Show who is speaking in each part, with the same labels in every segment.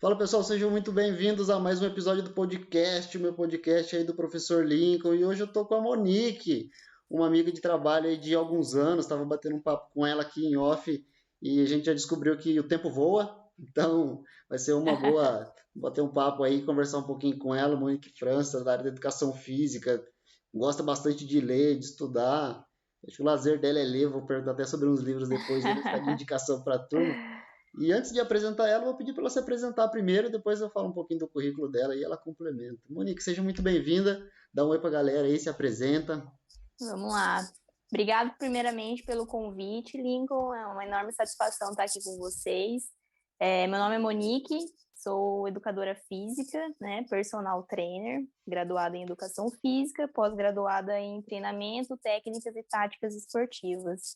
Speaker 1: Fala pessoal, sejam muito bem-vindos a mais um episódio do podcast, o meu podcast aí do Professor Lincoln. E hoje eu tô com a Monique, uma amiga de trabalho aí de alguns anos, estava batendo um papo com ela aqui em off e a gente já descobriu que o tempo voa, então vai ser uma boa bater um papo aí, conversar um pouquinho com ela. Monique França, da área da educação física, gosta bastante de ler, de estudar. Acho que o lazer dela é ler, vou perguntar até sobre uns livros depois, ele ficar de indicação para a turma. E antes de apresentar ela, eu vou pedir para ela se apresentar primeiro, depois eu falo um pouquinho do currículo dela e ela complementa. Monique, seja muito bem-vinda, dá um oi para a galera aí, se apresenta.
Speaker 2: Vamos lá. Obrigado primeiramente pelo convite, Lincoln. É uma enorme satisfação estar aqui com vocês. Meu nome é Monique, sou educadora física, né, personal trainer, graduada em educação física, pós-graduada em treinamento, técnicas e táticas esportivas.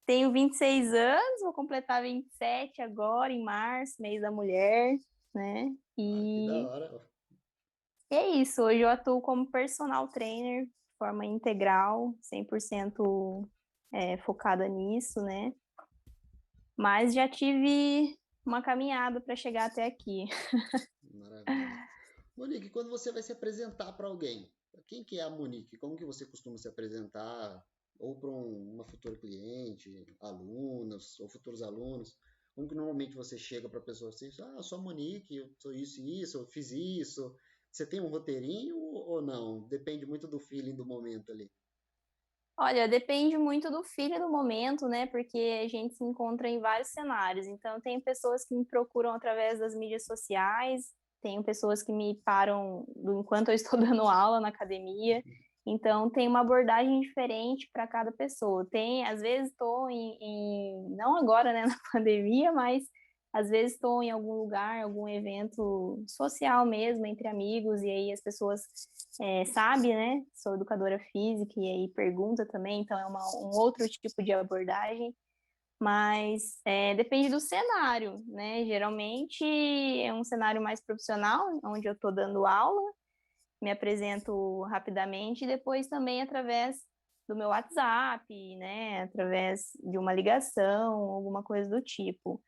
Speaker 2: Tenho 26 anos, vou completar 27 agora, em março, mês da mulher, né?
Speaker 1: Ah, que da hora.
Speaker 2: E é isso, hoje eu atuo como personal trainer, de forma integral, 100% focada nisso, né? Mas já tive uma caminhada para chegar até aqui.
Speaker 1: Maravilha. Monique, quando você vai se apresentar para alguém, quem que é a Monique? Como que você costuma se apresentar? Ou para uma futura cliente, alunos ou futuros alunos? Como que normalmente você chega para a pessoa assim, eu sou a Monique, eu sou isso e isso, eu fiz isso. Você tem um roteirinho ou não? Depende muito do feeling do momento ali.
Speaker 2: Olha, depende muito do filho do momento, né? Porque a gente se encontra em vários cenários. Então, tem pessoas que me procuram através das mídias sociais, tem pessoas que me param enquanto eu estou dando aula na academia. Então, tem uma abordagem diferente para cada pessoa. Às vezes estou não agora, né, na pandemia, mas às vezes estou em algum lugar, algum evento social mesmo, entre amigos, e aí as pessoas sabe, né? Sou educadora física e aí pergunta também, então é um outro tipo de abordagem, mas depende do cenário, né? Geralmente é um cenário mais profissional, onde eu estou dando aula, me apresento rapidamente e depois também através do meu WhatsApp, né? Através de uma ligação, alguma coisa do tipo.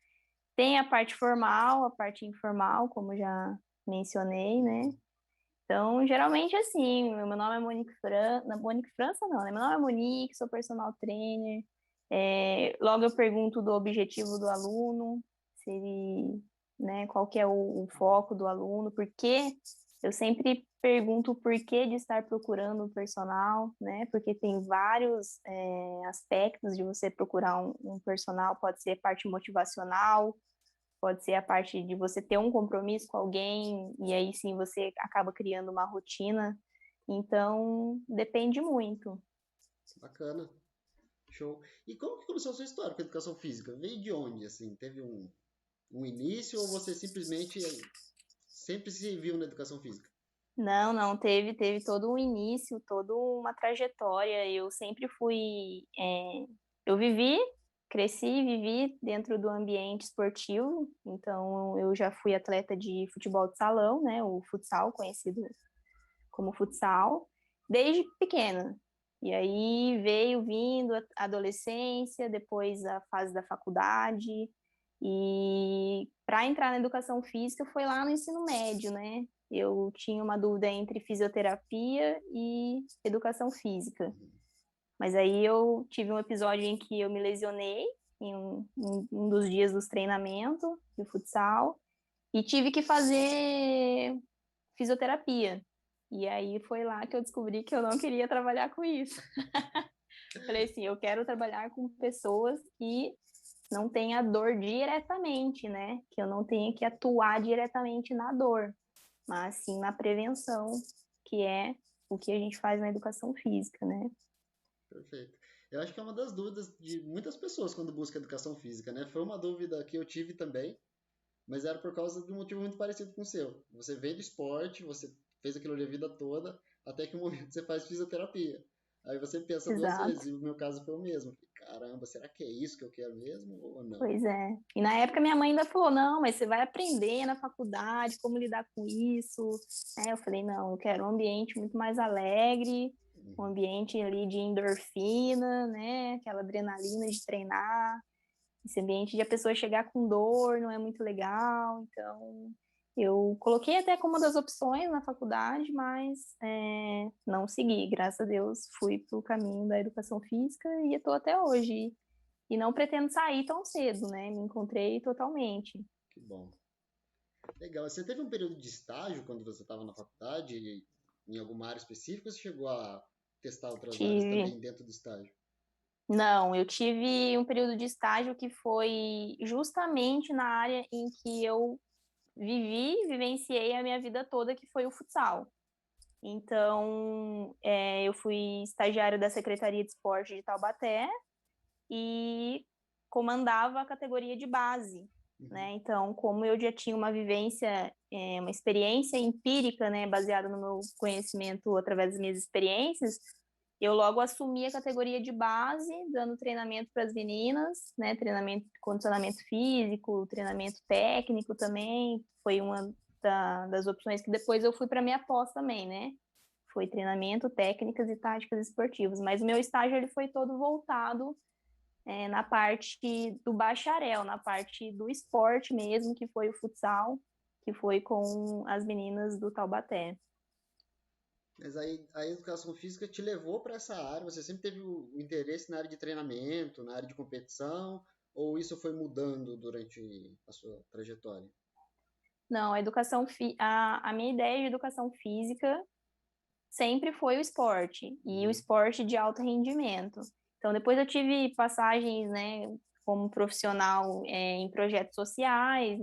Speaker 2: Tem a parte formal, a parte informal, como já mencionei, né? Então, geralmente assim, meu nome é Monique França, Monique França não, né? Meu nome é Monique, sou personal trainer. Logo eu pergunto do objetivo do aluno, se ele, né, qual que é o foco do aluno, porque eu sempre pergunto o porquê de estar procurando um personal, né? Porque tem vários aspectos de você procurar um personal, pode ser parte motivacional, pode ser a parte de você ter um compromisso com alguém e aí sim você acaba criando uma rotina. Então, depende muito.
Speaker 1: Bacana. Show. E como que começou a sua história com a educação física? Veio de onde, assim? Teve um início ou você simplesmente sempre se viu na educação física?
Speaker 2: Não, não, teve todo um início, toda uma trajetória. Eu sempre fui. Eu cresci e vivi dentro do ambiente esportivo, então eu já fui atleta de futebol de salão, né? O futsal, conhecido como futsal, desde pequena. E aí veio vindo a adolescência, depois a fase da faculdade. E para entrar na educação física foi lá no ensino médio, né? Eu tinha uma dúvida entre fisioterapia e educação física. Mas aí eu tive um episódio em que eu me lesionei em um dos dias dos treinamentos de futsal e tive que fazer fisioterapia. E aí foi lá que eu descobri que eu não queria trabalhar com isso. Falei assim, eu quero trabalhar com pessoas que não tenha dor diretamente, né? Que eu não tenha que atuar diretamente na dor, mas sim na prevenção, que é o que a gente faz na educação física, né?
Speaker 1: Perfeito. Eu acho que é uma das dúvidas de muitas pessoas quando busca educação física, né? Foi uma dúvida que eu tive também, mas era por causa de um motivo muito parecido com o seu. Você veio do esporte, você fez aquilo ali a vida toda, até que o momento você faz fisioterapia. Aí você pensa duas vezes,
Speaker 2: Exato.
Speaker 1: e o meu caso foi o mesmo. Caramba, será que é isso que eu quero mesmo ou não?
Speaker 2: Pois é. E na época minha mãe ainda falou: não, mas você vai aprender na faculdade como lidar com isso. Eu falei: não, eu quero um ambiente muito mais alegre, um
Speaker 1: Uhum.
Speaker 2: ambiente ali de endorfina, né? Aquela adrenalina de treinar. Esse ambiente de a pessoa chegar com dor não é muito legal, então eu coloquei até como uma das opções na faculdade, mas não segui, graças a Deus fui para o caminho da educação física e estou até hoje. E não pretendo sair tão cedo, né? Me encontrei totalmente.
Speaker 1: Que bom. Legal. Você teve um período de estágio quando você estava na faculdade, em alguma área específica, ou você chegou a testar outras áreas
Speaker 2: Tive.
Speaker 1: também dentro do estágio?
Speaker 2: Não, eu tive um período de estágio que foi justamente na área em que eu vivenciei a minha vida toda, que foi o futsal. Então, eu fui estagiária da Secretaria de Esporte de Taubaté e comandava a categoria de base,
Speaker 1: Uhum.
Speaker 2: né? Então, como eu já tinha uma vivência, uma experiência empírica, né, baseada no meu conhecimento através das minhas experiências, eu logo assumi a categoria de base, dando treinamento para as meninas, né, treinamento de condicionamento físico, treinamento técnico também, foi uma das opções que depois eu fui para minha pós também, né? Foi treinamento, técnicas e táticas esportivas, mas o meu estágio ele foi todo voltado na parte do bacharel, na parte do esporte mesmo, que foi o futsal, que foi com as meninas do Taubaté.
Speaker 1: Mas aí a educação física te levou para essa área? Você sempre teve o interesse na área de treinamento, na área de competição, ou isso foi mudando durante a sua trajetória?
Speaker 2: Não, a minha ideia de educação física sempre foi o esporte, e o
Speaker 1: Uhum.
Speaker 2: esporte de alto rendimento. Então, depois eu tive passagens, né, como profissional em projetos sociais,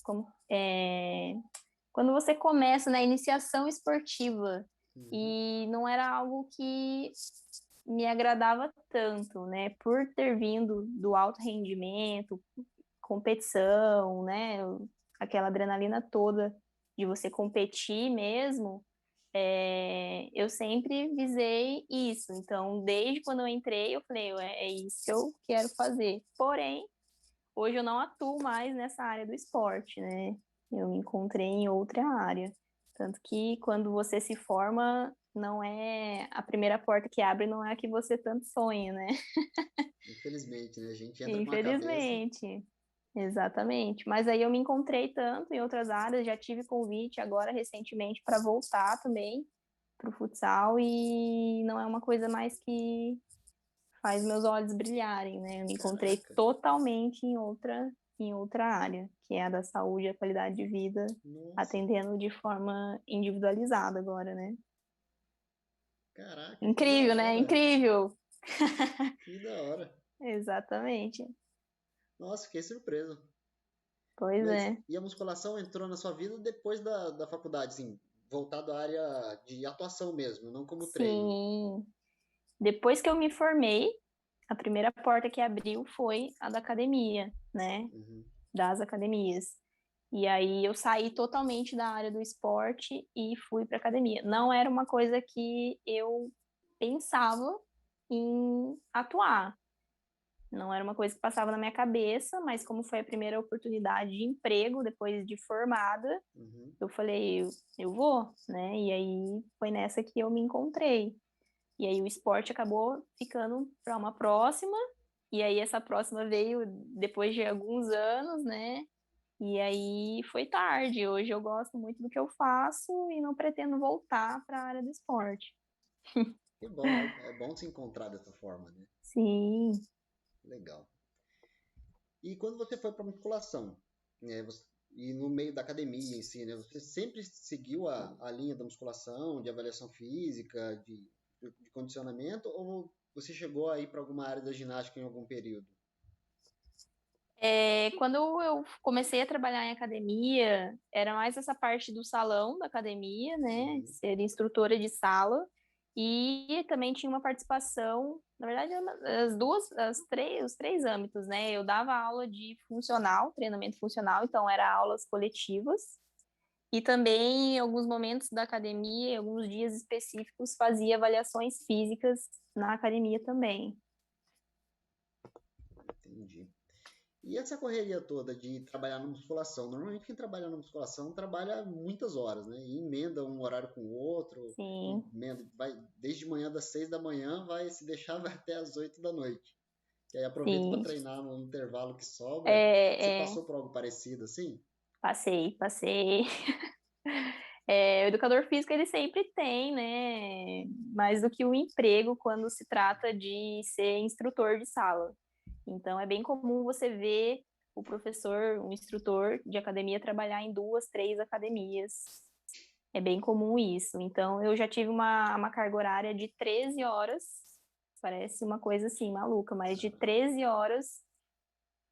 Speaker 2: como, quando você começa na iniciação esportiva,
Speaker 1: Uhum.
Speaker 2: e não era algo que me agradava tanto, né, por ter vindo do alto rendimento, competição, né, aquela adrenalina toda de você competir mesmo, eu sempre visei isso. Então, desde quando eu entrei, eu falei, é isso que eu quero fazer. Porém, hoje eu não atuo mais nessa área do esporte, né? Eu me encontrei em outra área. Tanto que quando você se forma, não é a primeira porta que abre, não é a que você tanto sonha, né?
Speaker 1: Infelizmente, né? A gente entra com a cabeça.
Speaker 2: Infelizmente. Exatamente. Mas aí eu me encontrei tanto em outras áreas, já tive convite agora recentemente para voltar também para o futsal e não é uma coisa mais que faz meus olhos brilharem, né? Eu me encontrei
Speaker 1: Caraca.
Speaker 2: totalmente em outra área, que é a da saúde e a qualidade de vida,
Speaker 1: Nossa.
Speaker 2: atendendo de forma individualizada agora, né?
Speaker 1: Caraca, que da
Speaker 2: Incrível, né?
Speaker 1: hora.
Speaker 2: Incrível.
Speaker 1: Que da hora.
Speaker 2: Exatamente.
Speaker 1: Nossa, fiquei surpreso.
Speaker 2: Pois
Speaker 1: Mas
Speaker 2: é.
Speaker 1: e a musculação entrou na sua vida depois da faculdade, assim, voltado à área de atuação mesmo, não como treino.
Speaker 2: Sim. Depois que eu me formei, a primeira porta que abriu foi a da academia, né?
Speaker 1: Uhum.
Speaker 2: Das academias. E aí eu saí totalmente da área do esporte e fui para academia. Não era uma coisa que eu pensava em atuar. Não era uma coisa que passava na minha cabeça, mas como foi a primeira oportunidade de emprego depois de formada,
Speaker 1: Uhum.
Speaker 2: eu falei, eu vou, né? E aí foi nessa que eu me encontrei. E aí o esporte acabou ficando para uma próxima, e aí essa próxima veio depois de alguns anos, né? E aí foi tarde. Hoje eu gosto muito do que eu faço e não pretendo voltar para a área do esporte.
Speaker 1: Que bom, é bom se encontrar dessa forma, né?
Speaker 2: Sim,
Speaker 1: Legal. E quando você foi para musculação, né, e no meio da academia em si, né, você sempre seguiu a linha da musculação, de avaliação física, de condicionamento, ou você chegou a ir para alguma área da ginástica em algum período?
Speaker 2: quando eu comecei a trabalhar em academia, era mais essa parte do salão da academia, né?
Speaker 1: Uhum.
Speaker 2: Ser instrutora de sala. E também tinha uma participação, na verdade, os três âmbitos, né? Eu dava aula de funcional, treinamento funcional, então era aulas coletivas. E também, em alguns momentos da academia, em alguns dias específicos, fazia avaliações físicas na academia também.
Speaker 1: Entendi. E essa correria toda de trabalhar na musculação? Normalmente quem trabalha na musculação trabalha muitas horas, né? E emenda um horário com o outro,
Speaker 2: Sim.
Speaker 1: emenda, vai desde manhã das 6 da manhã, vai se deixar vai até as 8 da noite. E aí aproveita para
Speaker 2: Sim.
Speaker 1: treinar no intervalo que sobra. Você
Speaker 2: É,
Speaker 1: passou por algo parecido assim?
Speaker 2: passei. O educador físico, ele sempre tem, né, mais do que um emprego quando se trata de ser instrutor de sala. Então, é bem comum você ver o professor, um instrutor de academia, trabalhar em 2, 3 academias. É bem comum isso. Então, eu já tive uma carga horária de 13 horas, parece uma coisa assim, maluca, mas de 13 horas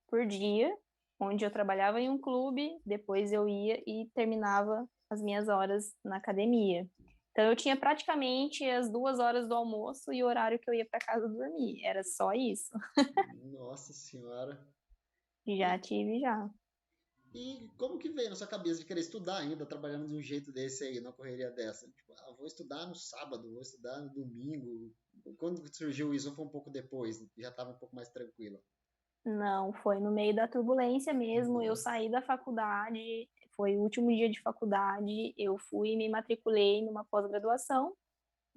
Speaker 2: por dia, onde eu trabalhava em um clube, depois eu ia e terminava as minhas horas na academia. Então eu tinha praticamente as 2 horas do almoço e o horário que eu ia para casa dormir. Era só isso.
Speaker 1: Nossa senhora.
Speaker 2: Já
Speaker 1: E,
Speaker 2: tive, já.
Speaker 1: e como que veio na sua cabeça de querer estudar ainda, trabalhando de um jeito desse aí, na correria dessa? Tipo, vou estudar no sábado, vou estudar no domingo. Quando surgiu isso, ou foi um pouco depois? Já estava um pouco mais tranquilo.
Speaker 2: Não, foi no meio da turbulência mesmo. Eu
Speaker 1: Nossa.
Speaker 2: saí da faculdade, foi o último dia de faculdade, eu fui e me matriculei numa pós-graduação.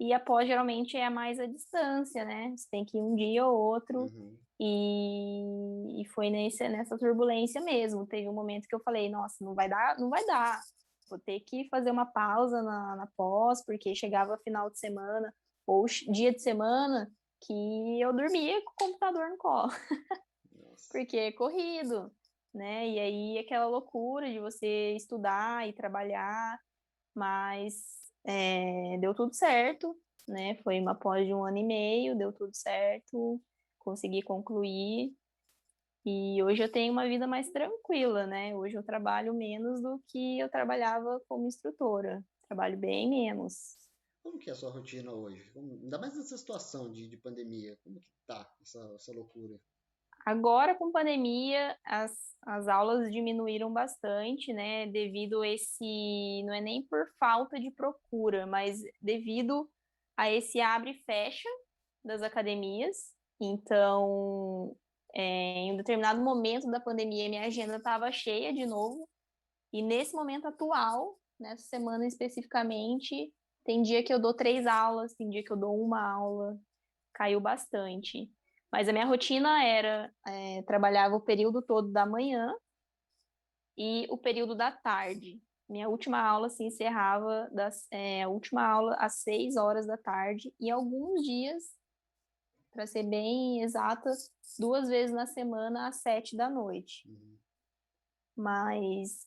Speaker 2: E a pós geralmente é mais a distância, né? Você tem que ir um dia ou outro.
Speaker 1: Uhum.
Speaker 2: E foi nessa turbulência mesmo. Teve um momento que eu falei, nossa, não vai dar, não vai dar. Vou ter que fazer uma pausa na pós, porque chegava final de semana ou dia de semana que eu dormia com o computador no colo,
Speaker 1: Nossa.
Speaker 2: porque é corrido, né? E aí aquela loucura de você estudar e trabalhar, mas deu tudo certo, né? Foi uma pós de 1 ano e meio, deu tudo certo, consegui concluir. E hoje eu tenho uma vida mais tranquila, né? Hoje eu trabalho menos do que eu trabalhava como instrutora. Trabalho bem menos.
Speaker 1: Como que é a sua rotina hoje? Ainda mais nessa situação de pandemia. Como que tá essa loucura?
Speaker 2: Agora, com pandemia, as aulas diminuíram bastante, né? Devido a esse. Não é nem por falta de procura, mas devido a esse abre e fecha das academias. Então, em um determinado momento da pandemia, minha agenda estava cheia de novo. E nesse momento atual, nessa semana especificamente, tem dia que eu dou 3 aulas, tem dia que eu dou uma aula, caiu bastante. Mas a minha rotina era, trabalhava o período todo da manhã e o período da tarde. Minha última aula se encerrava a última aula às 6 horas da tarde e alguns dias, para ser bem exata, 2 vezes na semana às 7 da noite.
Speaker 1: Uhum.
Speaker 2: Mas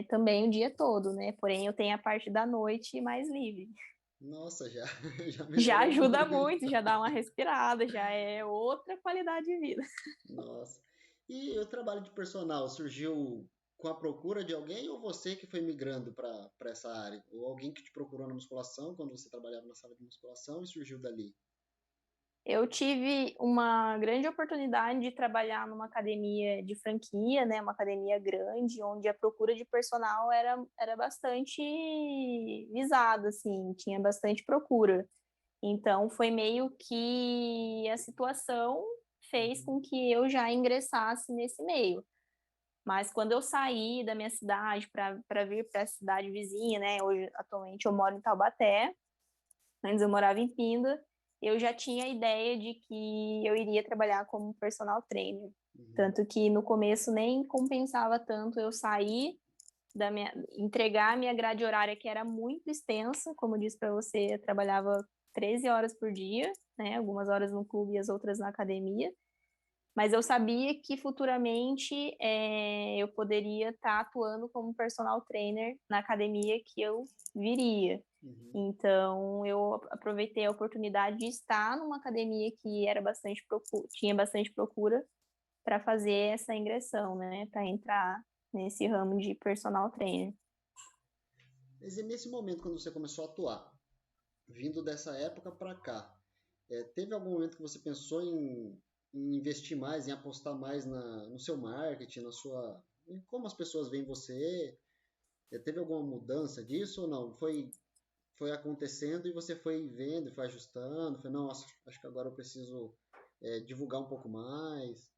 Speaker 2: também o dia todo, né? Porém, eu tenho a parte da noite mais livre.
Speaker 1: Nossa, já, já
Speaker 2: Já
Speaker 1: melhorou
Speaker 2: ajuda
Speaker 1: muito.
Speaker 2: muito, já dá uma respirada, já é outra qualidade de vida.
Speaker 1: Nossa. E o trabalho de personal surgiu com a procura de alguém ou você que foi migrando para essa área? Ou alguém que te procurou na musculação quando você trabalhava na sala de musculação e surgiu dali?
Speaker 2: Eu tive uma grande oportunidade de trabalhar numa academia de franquia, né, uma academia grande, onde a procura de personal era bastante visada, assim, tinha bastante procura. Então, foi meio que a situação fez
Speaker 1: Uhum.
Speaker 2: com que eu já ingressasse nesse meio. Mas quando eu saí da minha cidade para vir para a cidade vizinha, né? Hoje, atualmente, eu moro em Taubaté, antes eu morava em Pinda, eu já tinha a ideia de que eu iria trabalhar como personal trainer.
Speaker 1: Uhum.
Speaker 2: Tanto que no começo nem compensava tanto eu sair entregar a minha grade horária, que era muito extensa, como eu disse para você, eu trabalhava 13 horas por dia, né? Algumas horas no clube e as outras na academia. Mas eu sabia que futuramente eu poderia estar atuando como personal trainer na academia que eu viria.
Speaker 1: Uhum.
Speaker 2: Então, eu aproveitei a oportunidade de estar numa academia que tinha bastante procura para fazer essa ingressão, né? Para entrar nesse ramo de personal trainer.
Speaker 1: Mas e nesse momento, quando você começou a atuar, vindo dessa época para cá, teve algum momento que você pensou em investir mais, em apostar mais no seu marketing, em como as pessoas veem você? Teve alguma mudança disso ou não? Foi acontecendo e você foi vendo, foi ajustando, foi, não, acho que agora eu preciso divulgar um pouco mais.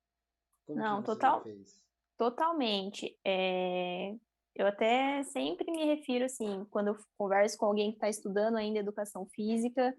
Speaker 1: Como que
Speaker 2: Não,
Speaker 1: você
Speaker 2: total,
Speaker 1: fez?
Speaker 2: totalmente. Eu até sempre me refiro assim, quando eu converso com alguém que está estudando ainda educação física,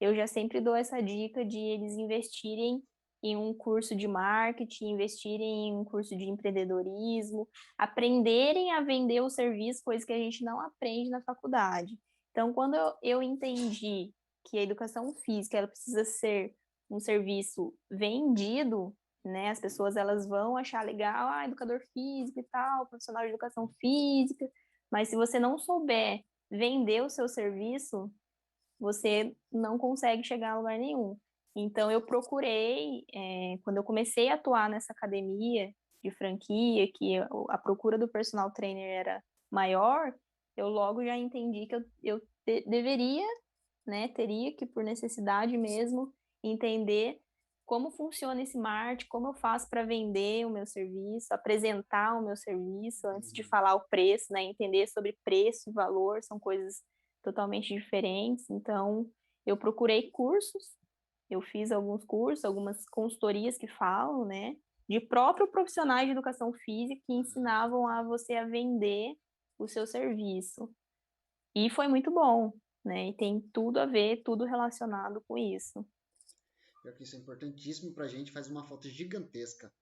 Speaker 2: eu já sempre dou essa dica de eles investirem em um curso de marketing, investirem em um curso de empreendedorismo, aprenderem a vender o serviço, coisa que a gente não aprende na faculdade. Então, quando eu entendi que a educação física ela precisa ser um serviço vendido, né? As pessoas elas vão achar legal, educador físico e tal, profissional de educação física, mas se você não souber vender o seu serviço, você não consegue chegar a lugar nenhum. Então, eu procurei, quando eu comecei a atuar nessa academia de franquia, que a procura do personal trainer era maior, eu logo já entendi que eu deveria, né, teria que, por necessidade mesmo, entender como funciona esse marketing, como eu faço para vender o meu serviço, apresentar o meu serviço, antes de falar o preço, né, entender sobre preço e valor, são coisas totalmente diferentes. Então, eu procurei cursos, eu fiz alguns cursos, algumas consultorias que falam, né, de próprio profissionais de educação física que ensinavam a você a vender o seu serviço. E foi muito bom, né? E tem tudo a ver, tudo relacionado com isso.
Speaker 1: Pior que isso é importantíssimo pra gente, faz uma falta gigantesca.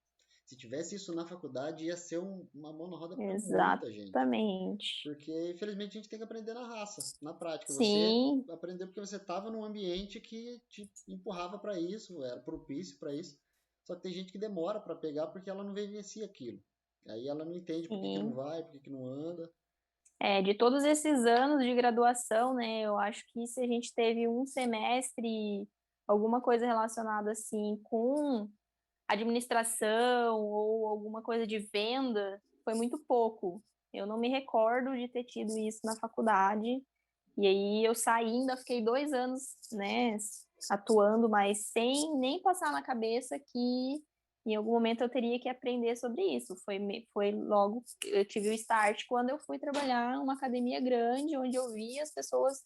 Speaker 1: Se tivesse isso na faculdade, ia ser uma mão na roda para muita gente.
Speaker 2: Exatamente.
Speaker 1: Porque, infelizmente, a gente tem que aprender na raça, na prática. Você
Speaker 2: Sim,
Speaker 1: aprendeu porque você estava num ambiente que te empurrava para isso, era propício para isso. Só que tem gente que demora para pegar porque ela não vivencia aquilo. Aí ela não entende por que que não
Speaker 2: sim.
Speaker 1: vai, por que que não anda.
Speaker 2: De todos esses anos de graduação, né? Eu acho que se a gente teve um semestre, alguma coisa relacionada assim com administração ou alguma coisa de venda, foi muito pouco. Eu não me recordo de ter tido isso na faculdade. E aí eu saí, ainda fiquei 2 anos, né, atuando, mas sem nem passar na cabeça que em algum momento eu teria que aprender sobre isso. Foi logo, eu tive o start quando eu fui trabalhar em uma academia grande, onde eu via as pessoas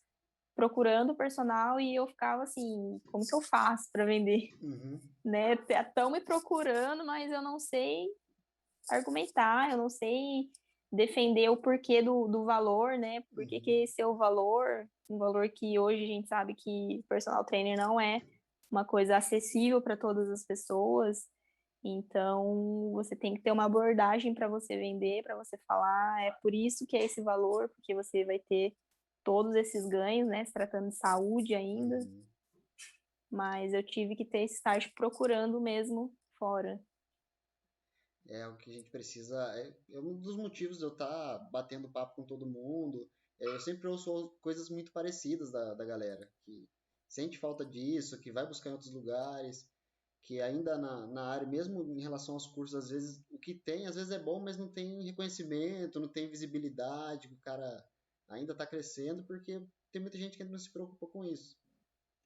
Speaker 2: procurando personal e eu ficava assim, como que eu faço para vender?
Speaker 1: Uhum,
Speaker 2: Né? Estão me procurando, mas eu não sei argumentar, eu não sei defender o porquê do valor, né? Por que que
Speaker 1: uhum,
Speaker 2: esse é o valor, um valor que hoje a gente sabe que personal trainer não é uma coisa acessível para todas as pessoas. Então, você tem que ter uma abordagem para você vender, para você falar, é por isso que é esse valor, porque você vai ter todos esses ganhos, né? Se tratando de saúde ainda,
Speaker 1: uhum.
Speaker 2: mas eu tive que ter esse estágio procurando mesmo fora.
Speaker 1: É o que a gente precisa. É um dos motivos de eu estar batendo papo com todo mundo. Eu sempre ouço coisas muito parecidas da galera, que sente falta disso, que vai buscar em outros lugares, que ainda na área, mesmo em relação aos cursos, às vezes o que tem, às vezes é bom, mas não tem reconhecimento, não tem visibilidade, o cara ainda está crescendo, porque tem muita gente que ainda não se preocupa com isso,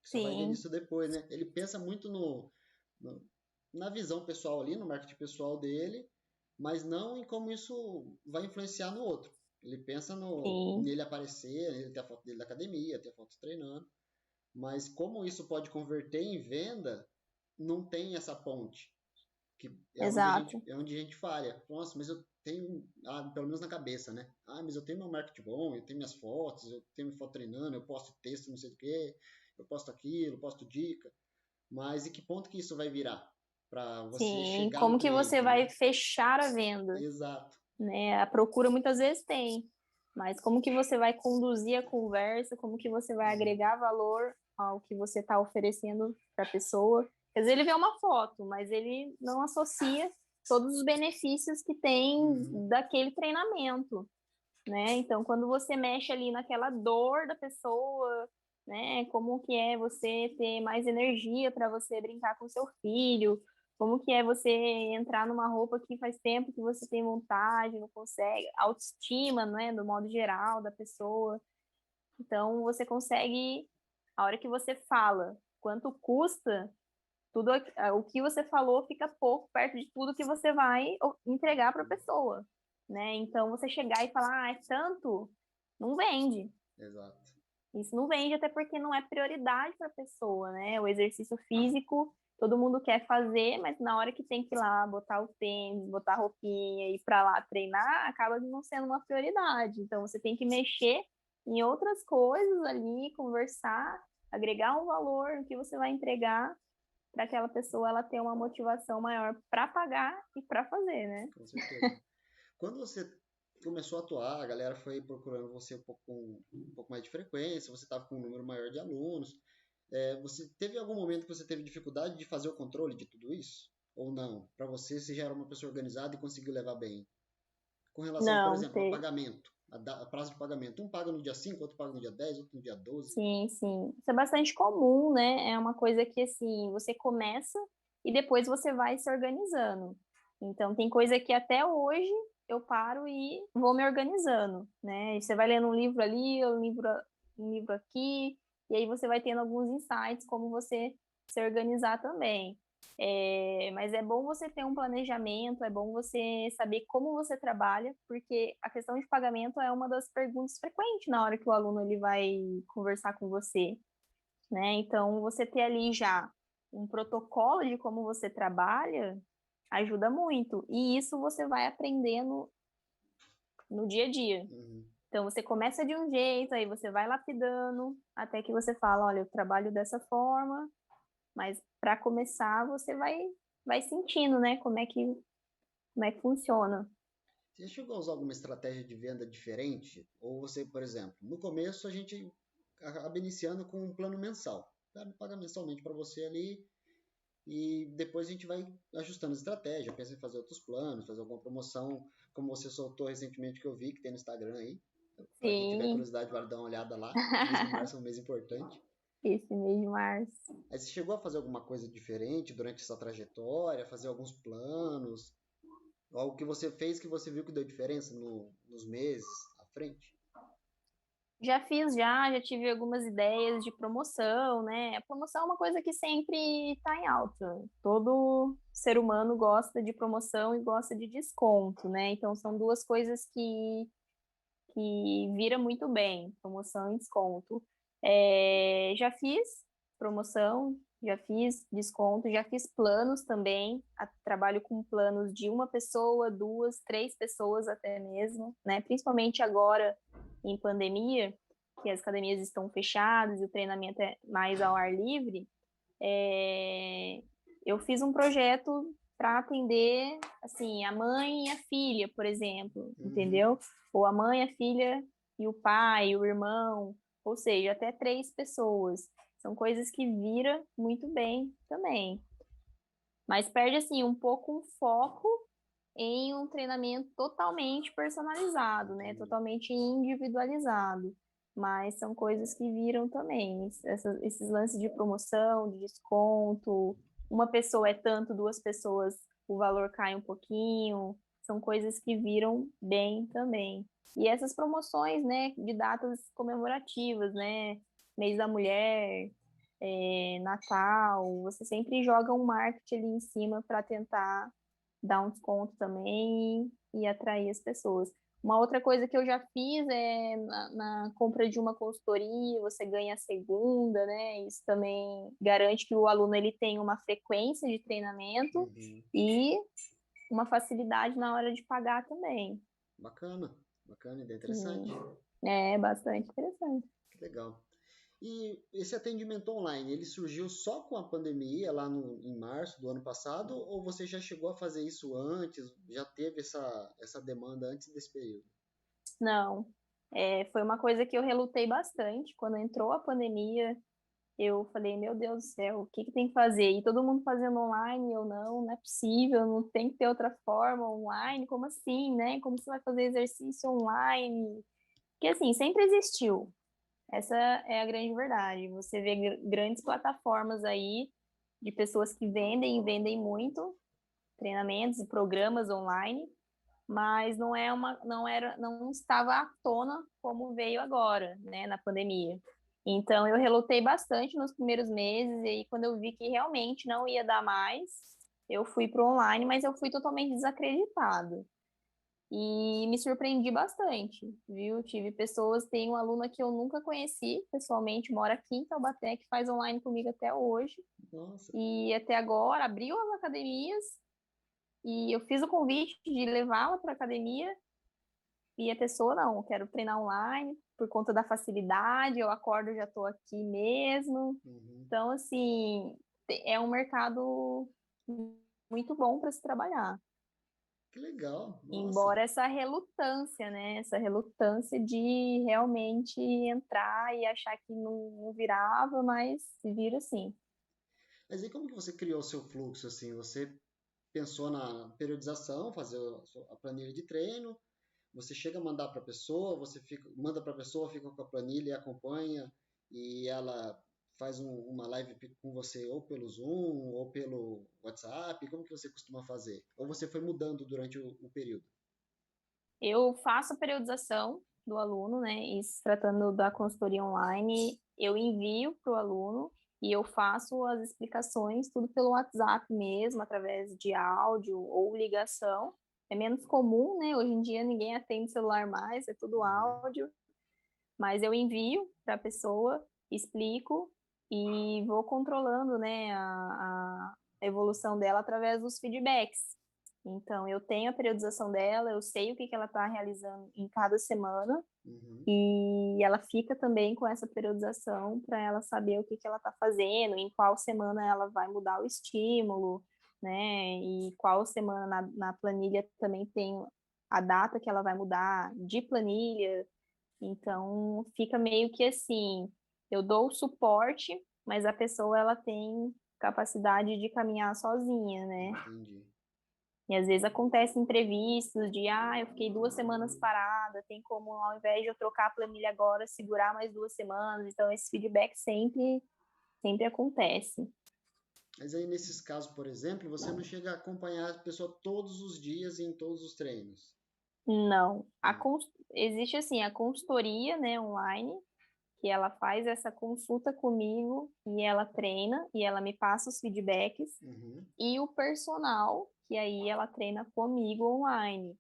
Speaker 1: que só vai ver
Speaker 2: Sim,
Speaker 1: isso depois, né? Ele pensa muito no- na visão pessoal ali, no marketing pessoal dele, mas não em como isso vai influenciar no outro. Ele pensa
Speaker 2: sim,
Speaker 1: nele aparecer, ele ter a foto dele da academia, ter a foto treinando, mas como isso pode converter em venda, não tem essa ponte, que
Speaker 2: exato.
Speaker 1: é onde a gente falha. Nossa, mas eu tenho, pelo menos na cabeça, né? Mas eu tenho meu marketing bom, eu tenho minhas fotos, eu tenho minha foto treinando, eu posto texto, não sei o quê, eu posto aquilo, eu posto dica, mas em que ponto que isso vai virar? Para você
Speaker 2: Sim,
Speaker 1: chegar no
Speaker 2: como que você
Speaker 1: cliente,
Speaker 2: vai
Speaker 1: né?
Speaker 2: fechar a venda,
Speaker 1: Exato.
Speaker 2: né? A procura muitas vezes tem, mas como que você vai conduzir a conversa, como que você vai
Speaker 1: Uhum,
Speaker 2: agregar valor ao que você está oferecendo para a pessoa. Quer dizer, ele vê uma foto, mas ele não associa todos os benefícios que tem
Speaker 1: uhum,
Speaker 2: daquele treinamento, né? Então, quando você mexe ali naquela dor da pessoa, né? Como que é você ter mais energia para você brincar com seu filho? Como que é você entrar numa roupa que faz tempo que você tem vontade, não consegue? Autoestima, né? Do modo geral da pessoa. Então, você consegue, a hora que você fala quanto custa, tudo o que você falou fica pouco perto de tudo que você vai entregar para a pessoa, né? Então você chegar e falar, é tanto, não vende.
Speaker 1: exato.
Speaker 2: Isso não vende até porque não é prioridade para a pessoa, né? O exercício físico, todo mundo quer fazer, mas na hora que tem que ir lá botar o tênis, botar a roupinha e ir para lá treinar, acaba não sendo uma prioridade. Então você tem que mexer em outras coisas ali, conversar, agregar um valor no que você vai entregar para aquela pessoa ela ter uma motivação maior para pagar e para fazer, né?
Speaker 1: Com certeza. Quando você começou a atuar, a galera foi procurando você um pouco mais de frequência, você estava com um número maior de alunos. Você teve algum momento que você teve dificuldade de fazer o controle de tudo isso? Ou não? Para você já era uma pessoa organizada e conseguiu levar bem? Com relação, por
Speaker 2: Não,
Speaker 1: exemplo, a pagamento, a prazo de pagamento. Um paga no dia 5, outro paga no dia 10, outro no dia 12.
Speaker 2: sim, sim. Isso é bastante comum, né? É uma coisa que, assim, você começa e depois você vai se organizando. Então, tem coisa que até hoje eu paro e vou me organizando, né? E você vai lendo um livro ali, um livro aqui, e aí você vai tendo alguns insights como você se organizar também. Mas é bom você ter um planejamento, é bom você saber como você trabalha, porque a questão de pagamento é uma das perguntas frequentes na hora que o aluno ele vai conversar com você, né? Então, você ter ali já um protocolo de como você trabalha ajuda muito. E isso você vai aprendendo no dia a dia.
Speaker 1: Uhum.
Speaker 2: Então, você começa de um jeito, aí você vai lapidando, até que você fala, olha, eu trabalho dessa forma, mas para começar, você vai sentindo, né, como é que funciona.
Speaker 1: Você chegou a usar alguma estratégia de venda diferente? Ou você, por exemplo, no começo a gente acaba iniciando com um plano mensal. O cara paga mensalmente para você ali e depois a gente vai ajustando a estratégia. Pensa em fazer outros planos, fazer alguma promoção, como você soltou recentemente que eu vi que tem no Instagram aí. Para quem tiver
Speaker 2: Sim,
Speaker 1: curiosidade, vai dar uma olhada lá. O mês de março é um mês importante.
Speaker 2: esse mês de março.
Speaker 1: Aí você chegou a fazer alguma coisa diferente durante essa trajetória, fazer alguns planos, algo que você fez que você viu que deu diferença nos meses à frente?
Speaker 2: Já fiz, já tive algumas ideias de promoção, né? A promoção é uma coisa que sempre está em alta. Todo ser humano gosta de promoção e gosta de desconto, né? Então são duas coisas que vira muito bem, promoção e desconto. Já fiz promoção, já fiz desconto, já fiz planos também. Trabalho com planos de uma pessoa, duas, três pessoas até mesmo, né? Principalmente agora em pandemia, que as academias estão fechadas e o treinamento é mais ao ar livre. É, eu fiz um projeto para atender assim a mãe e a filha, por exemplo,
Speaker 1: Uhum.
Speaker 2: entendeu? Ou a mãe, a filha e o pai, o irmão, ou seja, até três pessoas. São coisas que vira muito bem também. Mas perde assim um pouco o foco em um treinamento totalmente personalizado, né?
Speaker 1: Entendi.
Speaker 2: Totalmente individualizado. Mas são coisas que viram também. Esses lances de promoção, de desconto, uma pessoa é tanto, duas pessoas, o valor cai um pouquinho. São coisas que viram bem também. E essas promoções, né, de datas comemorativas, né? Mês da Mulher, Natal, você sempre joga um marketing ali em cima para tentar dar um desconto também e atrair as pessoas. Uma outra coisa que eu já fiz é na compra de uma consultoria, você ganha a segunda, né? Isso também garante que o aluno ele tem uma frequência de treinamento
Speaker 1: Uhum.
Speaker 2: e uma facilidade na hora de pagar também.
Speaker 1: Bacana, bacana, ideia
Speaker 2: Sim,
Speaker 1: interessante.
Speaker 2: é bastante interessante.
Speaker 1: Que legal. E esse atendimento online, ele surgiu só com a pandemia lá em março do ano passado, ou você já chegou a fazer isso antes, já teve essa demanda antes desse período?
Speaker 2: Não, foi uma coisa que eu relutei bastante quando entrou a pandemia. Eu falei, meu Deus do céu, o que que tem que fazer? E todo mundo fazendo online, eu não é possível, não tem que ter outra forma online, como assim, né? Como você vai fazer exercício online? Porque assim, sempre existiu. Essa é a grande verdade. Você vê grandes plataformas aí de pessoas que vendem e vendem muito treinamentos e programas online, mas não estava à tona como veio agora, né, na pandemia. Então eu relutei bastante nos primeiros meses e aí quando eu vi que realmente não ia dar mais, eu fui para o online, mas eu fui totalmente desacreditado. E me surpreendi bastante, viu? Tive pessoas, tem uma aluna que eu nunca conheci pessoalmente, mora aqui em Taubaté, que faz online comigo até hoje.
Speaker 1: Nossa.
Speaker 2: E até agora abriu as academias e eu fiz o convite de levá-la para a academia e a pessoa, não, eu quero treinar online por conta da facilidade, eu acordo, já estou aqui mesmo.
Speaker 1: Uhum.
Speaker 2: Então, assim, é um mercado muito bom para se trabalhar.
Speaker 1: Que legal, nossa.
Speaker 2: Embora essa relutância, né? Essa relutância de realmente entrar e achar que não virava, mas vira sim.
Speaker 1: Mas aí como que você criou o seu fluxo, assim? Você pensou na periodização, fazer a planilha de treino, você chega a mandar para a pessoa, manda para a pessoa, fica com a planilha e acompanha, e ela faz uma live com você ou pelo Zoom ou pelo WhatsApp, como que você costuma fazer? Ou você foi mudando durante o período?
Speaker 2: Eu faço a periodização do aluno, né? E se tratando da consultoria online, eu envio para o aluno e eu faço as explicações, tudo pelo WhatsApp mesmo, através de áudio ou ligação. É menos comum, né? Hoje em dia ninguém atende celular mais, é tudo
Speaker 1: Uhum.
Speaker 2: áudio. Mas eu envio para a pessoa, explico e vou controlando, né, a evolução dela através dos feedbacks. Então, eu tenho a periodização dela, eu sei o que ela está realizando em cada semana
Speaker 1: Uhum.
Speaker 2: e ela fica também com essa periodização para ela saber o que ela está fazendo, em qual semana ela vai mudar o estímulo, né? E qual semana na planilha também tem a data que ela vai mudar de planilha. Então, fica meio que assim, eu dou o suporte, mas a pessoa ela tem capacidade de caminhar sozinha, né?
Speaker 1: Entendi.
Speaker 2: E às vezes acontece imprevistos de, eu fiquei 2 semanas parada, tem como ao invés de eu trocar a planilha agora, segurar mais 2 semanas. Então, esse feedback sempre acontece.
Speaker 1: Mas aí, nesses casos, por exemplo, você não chega a acompanhar a pessoa todos os dias em todos os treinos.
Speaker 2: Não,
Speaker 1: Hum.
Speaker 2: existe assim a consultoria, né, online, que ela faz essa consulta comigo e ela treina e ela me passa os feedbacks,
Speaker 1: Uhum.
Speaker 2: e o personal, que aí ela treina comigo online.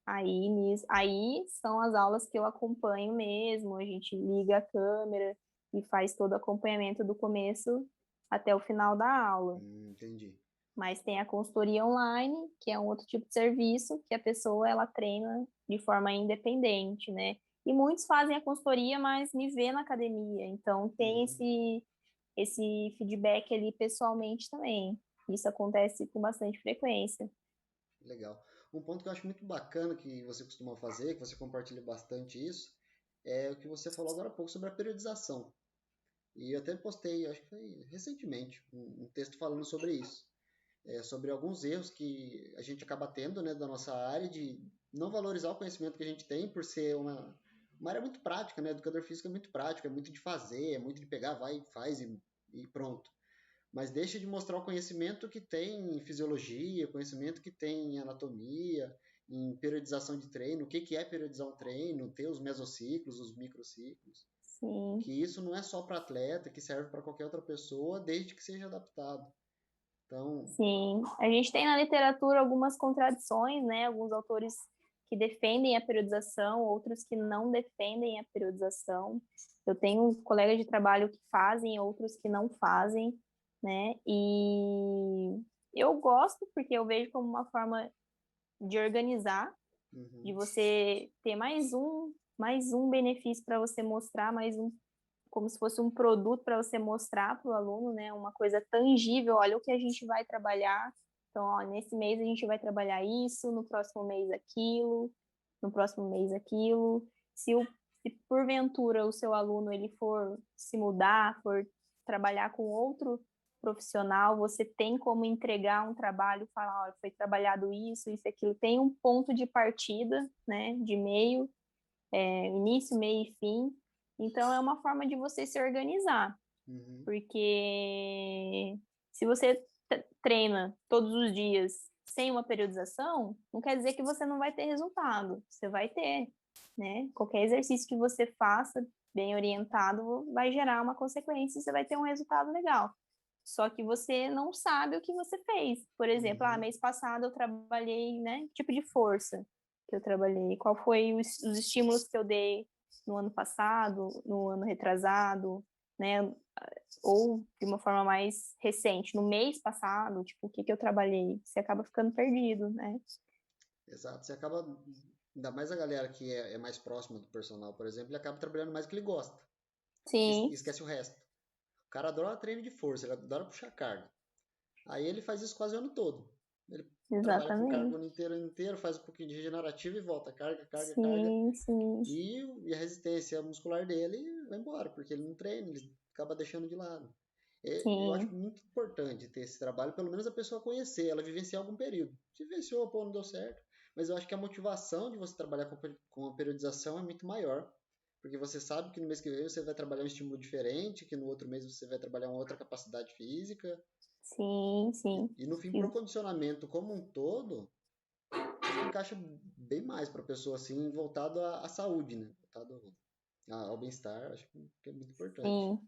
Speaker 2: Aí são as aulas que eu acompanho mesmo, a gente liga a câmera e faz todo o acompanhamento do começo até o final da aula.
Speaker 1: Entendi.
Speaker 2: Mas tem a consultoria online, que é um outro tipo de serviço que a pessoa ela treina de forma independente, né? E muitos fazem a consultoria, mas me vê na academia. Então tem
Speaker 1: Uhum.
Speaker 2: esse feedback ali pessoalmente também. Isso acontece com bastante frequência.
Speaker 1: Legal. Um ponto que eu acho muito bacana que você costuma fazer, que você compartilha bastante isso, é o que você falou agora há pouco sobre a periodização. E eu até postei, acho que foi recentemente, um texto falando sobre isso. Sobre alguns erros que a gente acaba tendo, né, da nossa área de não valorizar o conhecimento que a gente tem por ser uma área muito prática, né? Educador físico é muito prático, é muito de fazer, é muito de pegar, vai, faz e pronto. Mas deixa de mostrar o conhecimento que tem em fisiologia, conhecimento que tem em anatomia, em periodização de treino, o que que é periodizar um treino, ter os mesociclos, os microciclos.
Speaker 2: Sim,
Speaker 1: Que isso não é só para atleta, que serve para qualquer outra pessoa, desde que seja adaptado. Então,
Speaker 2: sim. A gente tem na literatura algumas contradições, né? Alguns autores que defendem a periodização, outros que não defendem a periodização. Eu tenho colegas de trabalho que fazem, outros que não fazem, né? E eu gosto porque eu vejo como uma forma de organizar, de
Speaker 1: uhum,
Speaker 2: você ter mais um benefício para você mostrar, mais um, como se fosse um produto para você mostrar para o aluno, né? Uma coisa tangível, olha o que a gente vai trabalhar. Então, ó, nesse mês a gente vai trabalhar isso, no próximo mês aquilo, no próximo mês aquilo. Se porventura o seu aluno ele for se mudar, for trabalhar com outro profissional, você tem como entregar um trabalho, falar, ó, foi trabalhado isso, aquilo. Tem um ponto de partida, né, de meio, início, meio e fim. Então, é uma forma de você se organizar,
Speaker 1: uhum,
Speaker 2: porque se você treina todos os dias sem uma periodização, não quer dizer que você não vai ter resultado. Você vai ter, né? Qualquer exercício que você faça bem orientado vai gerar uma consequência e você vai ter um resultado legal. Só que você não sabe o que você fez. Por exemplo,
Speaker 1: uhum.
Speaker 2: mês passado eu trabalhei, né? Tipo de força que eu trabalhei. Qual foi os estímulos que eu dei no ano passado, no ano retrasado, né? Ou de uma forma mais recente, no mês passado, tipo, o que eu trabalhei? Você acaba ficando perdido, né?
Speaker 1: Exato. Você acaba, ainda mais a galera que é mais próxima do personal, por exemplo, ele acaba trabalhando mais o que ele gosta.
Speaker 2: Sim,
Speaker 1: Esquece o resto. O cara adora treino de força, ele adora puxar carga. Aí ele faz isso quase o ano todo. Ele trabalha com carga o
Speaker 2: Exatamente.
Speaker 1: ano inteiro, faz um pouquinho de regenerativo e volta. Carga, carga, carga.
Speaker 2: Sim, sim,
Speaker 1: E a resistência muscular dele vai embora, porque ele não treina, ele acaba deixando de lado. Eu acho
Speaker 2: sim,
Speaker 1: muito importante ter esse trabalho, pelo menos a pessoa conhecer, ela vivenciar algum período. Se vivenciou, pô, não deu certo. Mas eu acho que a motivação de você trabalhar com a periodização é muito maior. Porque você sabe que no mês que vem você vai trabalhar um estímulo diferente, que no outro mês você vai trabalhar uma outra capacidade física.
Speaker 2: sim, sim.
Speaker 1: E no fim, pro condicionamento como um todo, acho que encaixa bem mais para a pessoa assim, voltado à saúde, né? Voltado ao bem-estar, acho que é muito importante.
Speaker 2: Sim.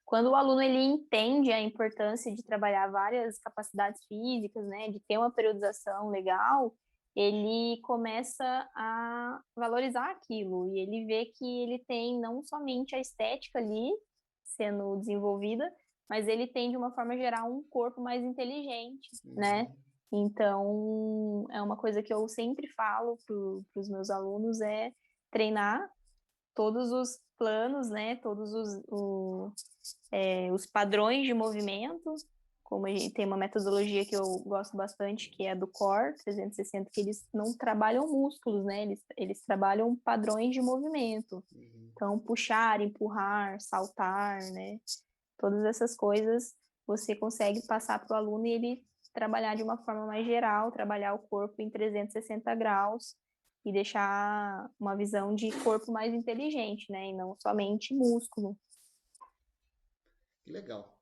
Speaker 2: Quando o aluno ele entende a importância de trabalhar várias capacidades físicas, né, de ter uma periodização legal, ele começa a valorizar aquilo e ele vê que ele tem não somente a estética ali sendo desenvolvida, mas ele tem de uma forma geral um corpo mais inteligente, né?
Speaker 1: Uhum.
Speaker 2: Então, é uma coisa que eu sempre falo para os meus alunos é treinar todos os planos, né? Todos os padrões de movimento, como a gente tem uma metodologia que eu gosto bastante, que é a do Core 360, que eles não trabalham músculos, né? Eles trabalham padrões de movimento.
Speaker 1: Uhum.
Speaker 2: Então, puxar, empurrar, saltar, né? Todas essas coisas você consegue passar para o aluno e ele trabalhar de uma forma mais geral, trabalhar o corpo em 360 graus e deixar uma visão de corpo mais inteligente, né? E não somente músculo.
Speaker 1: Que legal.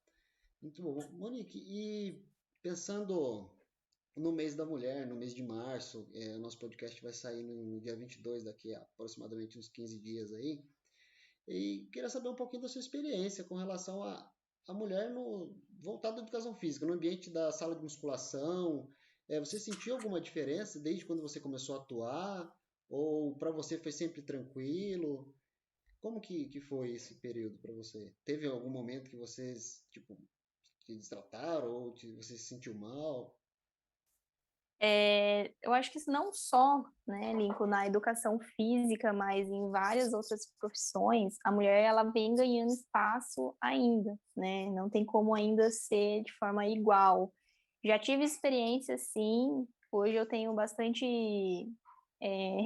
Speaker 1: Muito bom. Monique, e pensando no mês da mulher, no mês de março, o nosso podcast vai sair no dia 22, daqui a aproximadamente uns 15 dias aí. E queria saber um pouquinho da sua experiência com relação à mulher no, voltada à educação física, no ambiente da sala de musculação. Você sentiu alguma diferença desde quando você começou a atuar? Ou para você foi sempre tranquilo? Como que foi esse período para você? Teve algum momento que vocês, tipo, te destrataram ou você se sentiu mal?
Speaker 2: Eu acho que isso não só, né, Lincoln, na educação física, mas em várias outras profissões, a mulher ela vem ganhando espaço ainda, né? Não tem como ainda ser de forma igual. Já tive experiência, sim. Hoje eu tenho bastante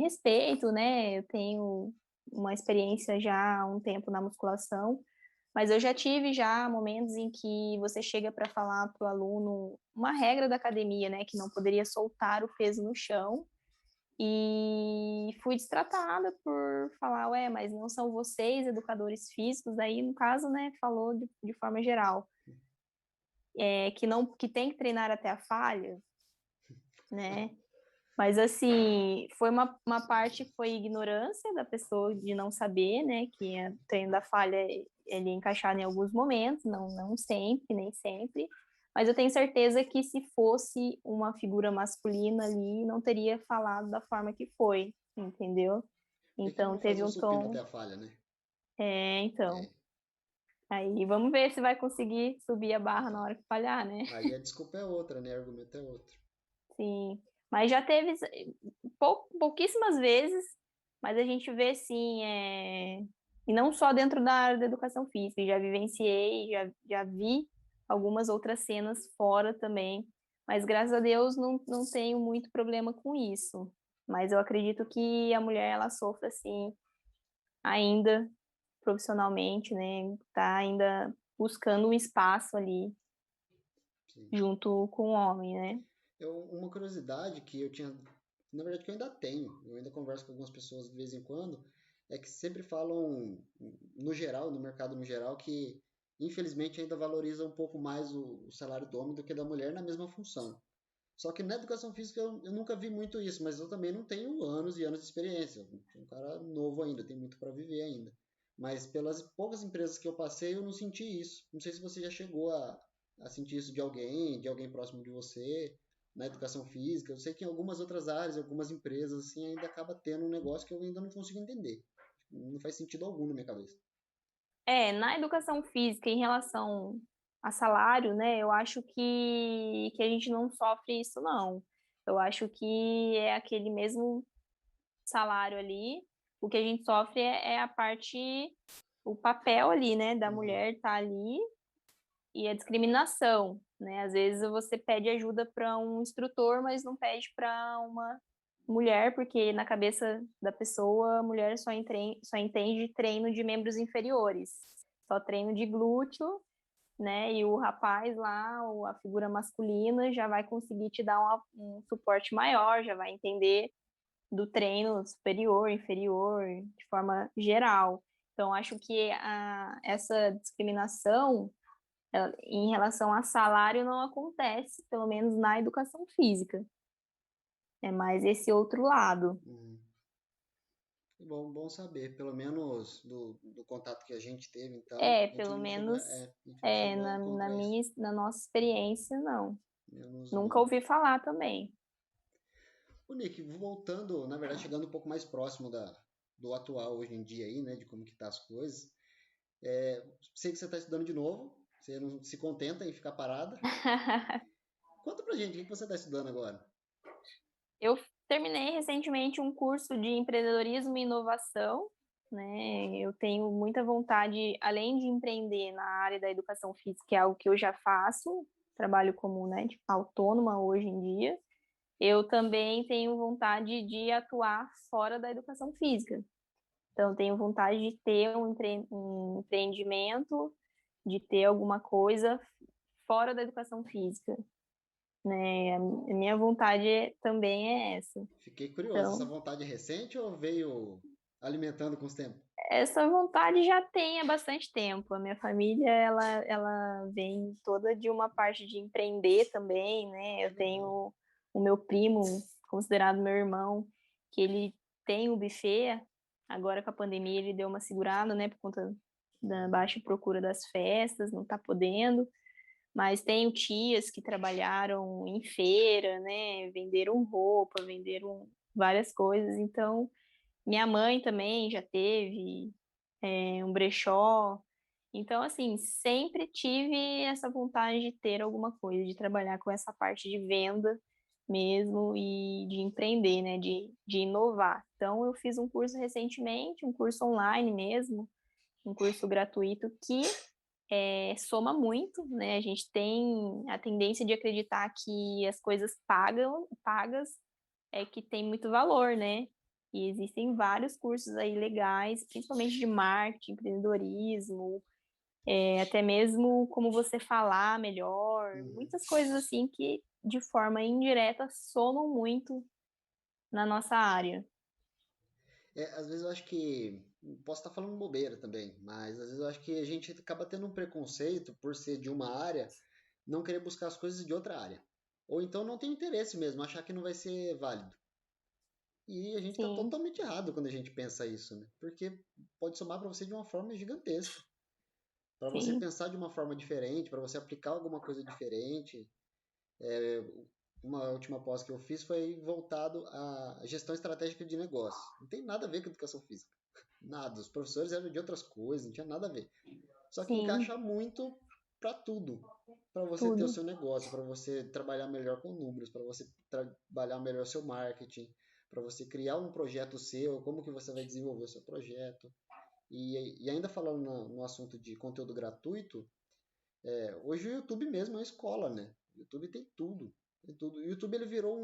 Speaker 2: respeito, né? Eu tenho uma experiência já há um tempo na musculação, mas eu já tive já momentos em que você chega para falar para o aluno uma regra da academia, né, que não poderia soltar o peso no chão, e fui destratada por falar, ué, mas não são vocês educadores físicos, aí no caso, né, falou de forma geral, que não que tem que treinar até a falha, né? Mas assim, foi uma parte que foi ignorância da pessoa de não saber, né, que o treino da falha ele é encaixado em alguns momentos, não sempre, nem sempre. Mas eu tenho certeza que se fosse uma figura masculina ali, não teria falado da forma que foi, entendeu?
Speaker 1: Tem que
Speaker 2: Então
Speaker 1: não fazer
Speaker 2: teve
Speaker 1: o
Speaker 2: um
Speaker 1: supino
Speaker 2: tom.
Speaker 1: até a falha, né?
Speaker 2: Então.
Speaker 1: É,
Speaker 2: Aí vamos ver se vai conseguir subir a barra na hora que falhar, né?
Speaker 1: aí a desculpa é outra, né? O argumento é outro.
Speaker 2: Sim. Mas já teve pouquíssimas vezes, mas a gente vê sim, e não só dentro da área da educação física, já vivenciei, já vi algumas outras cenas fora também, mas graças a Deus não tenho muito problema com isso. Mas eu acredito que a mulher ela sofre assim ainda profissionalmente, né? Tá ainda buscando um espaço ali
Speaker 1: Sim.
Speaker 2: junto com o homem, né?
Speaker 1: Uma curiosidade que eu tinha, na verdade que eu ainda tenho, eu ainda converso com algumas pessoas de vez em quando, é que sempre falam, no geral, no mercado no geral, que infelizmente ainda valoriza um pouco mais o salário do homem do que da mulher na mesma função. Só que na educação física eu nunca vi muito isso, mas eu também não tenho anos e anos de experiência. Eu sou um cara novo ainda, tem muito para viver ainda. Mas pelas poucas empresas que eu passei, eu não senti isso. Não sei se você já chegou a sentir isso de alguém próximo de você, na educação física. Eu sei que em algumas outras áreas, algumas empresas, assim, ainda acaba tendo um negócio que eu ainda não consigo entender. Não faz sentido algum na minha cabeça.
Speaker 2: Na educação física, em relação a salário, né, eu acho que a gente não sofre isso, não. Eu acho que é aquele mesmo salário ali. O que a gente sofre é a parte, o papel ali, né, da
Speaker 1: Uhum.
Speaker 2: mulher tá ali e a discriminação, né? Às vezes você pede ajuda para um instrutor, mas não pede para uma mulher, porque na cabeça da pessoa, a mulher só entende treino de membros inferiores, só treino de glúteo, né? E o rapaz lá, a figura masculina, já vai conseguir te dar um suporte maior, já vai entender do treino superior, inferior, de forma geral. Então, acho que essa discriminação em relação a salário não acontece, pelo menos na educação física. É mais esse outro lado.
Speaker 1: Bom saber, pelo menos do contato que a gente teve, então, a gente
Speaker 2: Pelo
Speaker 1: não chegou,
Speaker 2: menos
Speaker 1: a gente não chegou a encontrar isso.
Speaker 2: na nossa experiência, não.
Speaker 1: Menos
Speaker 2: Nunca
Speaker 1: mal.
Speaker 2: ouvi falar também.
Speaker 1: O Nick, voltando, na verdade, chegando um pouco mais próximo do atual hoje em dia aí, né, de como que tá as coisas. Sei que você está estudando de novo, você não se contenta em ficar parada. Conta pra gente, o que você está estudando agora?
Speaker 2: Eu terminei recentemente um curso de empreendedorismo e inovação, né? Eu tenho muita vontade, além de empreender na área da educação física, que é algo que eu já faço, trabalho como, né, tipo, autônoma hoje em dia. Eu também tenho vontade de atuar fora da educação física. Então, tenho vontade de ter um empreendimento, de ter alguma coisa fora da educação física, né? A minha vontade também é essa.
Speaker 1: Fiquei curioso, essa
Speaker 2: Então,
Speaker 1: vontade é recente ou veio alimentando com os tempos?
Speaker 2: essa vontade já tem há bastante tempo. A minha família, ela vem toda de uma parte de empreender também, né?
Speaker 1: Que
Speaker 2: Eu
Speaker 1: legal.
Speaker 2: tenho o meu primo, considerado meu irmão, que ele tem o buffet. Agora com a pandemia ele deu uma segurada, né? Por conta da baixa procura das festas, não tá podendo. Mas tenho tias que trabalharam em feira, né? Venderam roupa, venderam várias coisas. Então, minha mãe também já teve um brechó. Então, assim, sempre tive essa vontade de ter alguma coisa, de trabalhar com essa parte de venda mesmo e de empreender, né? De inovar. Então, eu fiz um curso recentemente, um curso online mesmo, um curso gratuito que soma muito, né? A gente tem a tendência de acreditar que as coisas pagas é que tem muito valor, né? E existem vários cursos aí legais, principalmente de marketing, empreendedorismo, até mesmo como você falar melhor,
Speaker 1: Uhum.
Speaker 2: muitas coisas assim que de forma indireta somam muito na nossa área.
Speaker 1: Às vezes eu acho que, posso estar falando bobeira também, mas às vezes eu acho que a gente acaba tendo um preconceito por ser de uma área, não querer buscar as coisas de outra área. Ou então não tem interesse mesmo, achar que não vai ser válido. E a gente está
Speaker 2: Sim,
Speaker 1: totalmente errado quando a gente pensa isso, né? Porque pode somar para você de uma forma gigantesca. Para você
Speaker 2: sim,
Speaker 1: pensar de uma forma diferente, para você aplicar alguma coisa diferente. Uma última pós que eu fiz foi voltado à gestão estratégica de negócio. Não tem nada a ver com educação física. Nada. Os professores eram de outras coisas, não tinha nada a ver. Só que
Speaker 2: sim,
Speaker 1: encaixa muito para tudo. Para você ter o
Speaker 2: tudo.
Speaker 1: seu negócio, para você trabalhar melhor com números, para você trabalhar melhor seu marketing, para você criar um projeto seu, como que você vai desenvolver o seu projeto. E ainda falando no assunto de conteúdo gratuito, hoje o YouTube mesmo é uma escola, né? O YouTube tem tudo. Tem tudo. O YouTube ele virou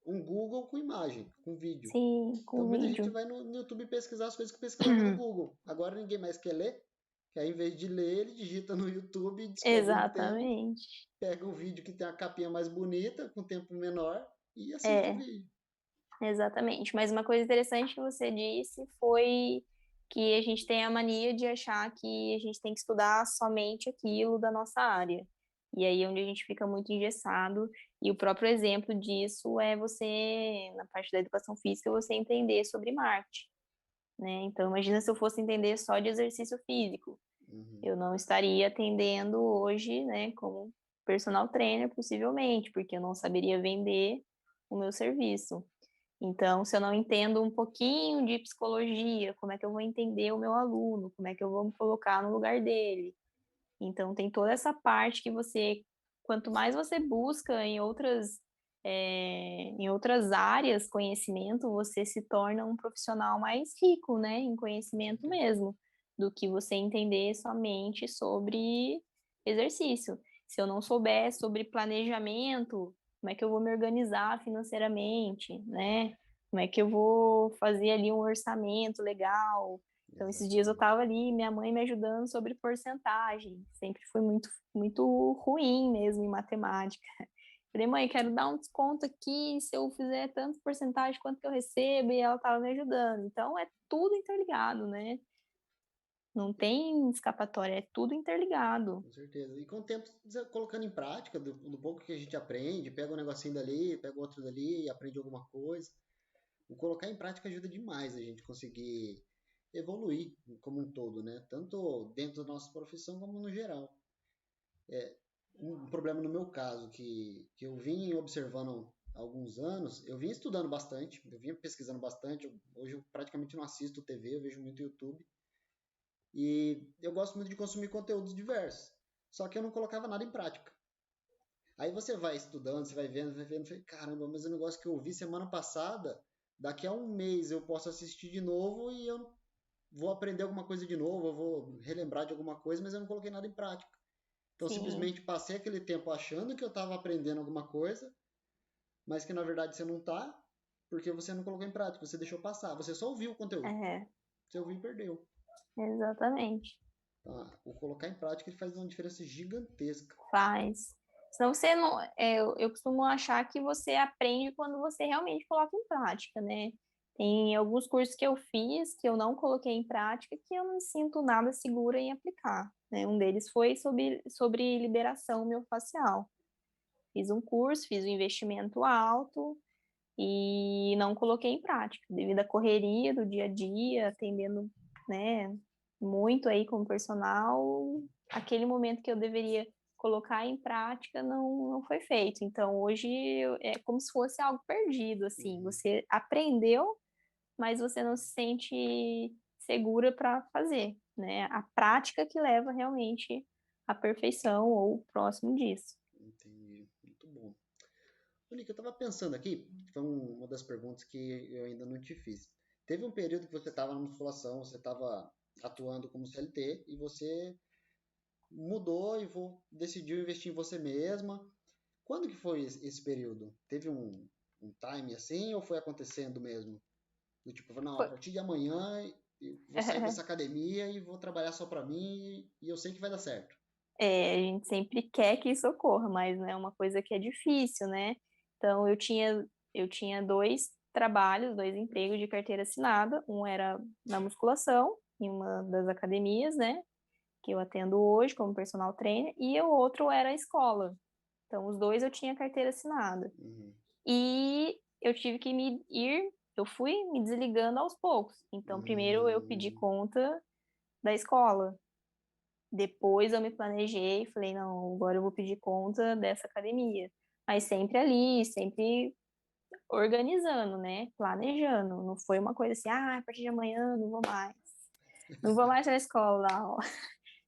Speaker 1: um Google com imagem, com vídeo.
Speaker 2: Sim,
Speaker 1: Então
Speaker 2: com
Speaker 1: muita gente
Speaker 2: vídeo.
Speaker 1: vai no YouTube pesquisar as coisas que pesquisava no Google. Agora ninguém mais quer ler, que aí, em vez de ler, ele digita no YouTube e descobre um tema,
Speaker 2: Exatamente.
Speaker 1: pega um vídeo que tem a capinha mais bonita, com tempo menor, e assiste o
Speaker 2: É,
Speaker 1: vídeo.
Speaker 2: exatamente. Mas uma coisa interessante que você disse foi que a gente tem a mania de achar que a gente tem que estudar somente aquilo da nossa área. E aí é onde a gente fica muito engessado. E o próprio exemplo disso é você, na parte da educação física, você entender sobre marketing, né? Então, imagina se eu fosse entender só de exercício físico.
Speaker 1: Uhum.
Speaker 2: Eu não estaria atendendo hoje, né, como personal trainer, possivelmente, porque eu não saberia vender o meu serviço. Então, se eu não entendo um pouquinho de psicologia, como é que eu vou entender o meu aluno? Como é que eu vou me colocar no lugar dele? Então, tem toda essa parte que você, quanto mais você busca em outras áreas conhecimento, você se torna um profissional mais rico, né, em conhecimento mesmo, do que você entender somente sobre exercício. Se eu não souber sobre planejamento, como é que eu vou me organizar financeiramente, né? Como é que eu vou fazer ali um orçamento legal? Então, esses dias eu
Speaker 1: Exatamente.
Speaker 2: estava ali, minha mãe me ajudando sobre porcentagem. Sempre foi muito ruim mesmo em matemática. Falei, mãe, quero dar um desconto aqui, se eu fizer tanto porcentagem, quanto que eu recebo? E ela estava me ajudando. Então, é tudo interligado, né? Não tem escapatória, é tudo interligado.
Speaker 1: Com certeza. E com o tempo, você colocando em prática, do pouco que a gente aprende, pega um negocinho dali, pega outro dali e aprende alguma coisa. O colocar em prática ajuda demais a gente conseguir evoluir como um todo, né? Tanto dentro da nossa profissão como no geral. Um problema no meu caso, que eu vim observando há alguns anos, eu vim estudando bastante, eu vim pesquisando bastante, hoje eu praticamente não assisto TV, eu vejo muito YouTube, e eu gosto muito de consumir conteúdos diversos, só que eu não colocava nada em prática. Aí você vai estudando, você vai vendo, falei, caramba, mas o negócio que eu vi semana passada, daqui a um mês eu posso assistir de novo e eu vou aprender alguma coisa de novo, eu vou relembrar de alguma coisa, mas eu não coloquei nada em prática. Então,
Speaker 2: Sim,
Speaker 1: simplesmente passei aquele tempo achando que eu estava aprendendo alguma coisa, mas que na verdade você não está, porque você não colocou em prática, você deixou passar, você só ouviu o conteúdo.
Speaker 2: é,
Speaker 1: Você ouviu e perdeu.
Speaker 2: exatamente.
Speaker 1: Tá? O colocar em prática ele faz uma diferença gigantesca.
Speaker 2: Faz. Senão você não. Eu costumo achar que você aprende quando você realmente coloca em prática, né? Tem alguns cursos que eu fiz que eu não coloquei em prática que eu não me sinto nada segura em aplicar, né? Um deles foi sobre liberação miofascial. Fiz um curso, fiz um investimento alto e não coloquei em prática, devido à correria do dia a dia, atendendo, né, muito aí como personal, aquele momento que eu deveria colocar em prática não foi feito. Então, hoje é como se fosse algo perdido, assim,
Speaker 1: Uhum.
Speaker 2: você aprendeu, mas você não se sente segura para fazer, né? A prática que leva realmente à perfeição ou próximo disso.
Speaker 1: Entendi. Muito bom. Monique, eu estava pensando aqui, foi uma das perguntas que eu ainda não te fiz. Teve um período que você estava na musculação, você estava atuando como CLT e você mudou e decidiu investir em você mesma. Quando que foi esse período? Teve um time assim ou foi acontecendo mesmo? Do tipo, não, a
Speaker 2: Foi.
Speaker 1: partir de amanhã eu vou sair dessa academia e vou trabalhar só para mim e eu sei que vai dar certo.
Speaker 2: É, a gente sempre quer que isso ocorra, mas é uma coisa que é difícil, né? Então, eu tinha dois trabalhos, dois empregos de carteira assinada. Um era na musculação, em uma das academias, né? Que eu atendo hoje como personal trainer, e o outro era a escola. Então, os dois eu tinha carteira assinada.
Speaker 1: Uhum.
Speaker 2: E eu tive que eu fui me desligando aos poucos. Então, primeiro eu pedi
Speaker 1: Hum,
Speaker 2: conta da escola. Depois eu me planejei e falei, não, agora eu vou pedir conta dessa academia. Mas sempre ali, sempre organizando, né? Planejando. Não foi uma coisa assim, a partir de amanhã não vou mais. Não vou mais na escola, ó.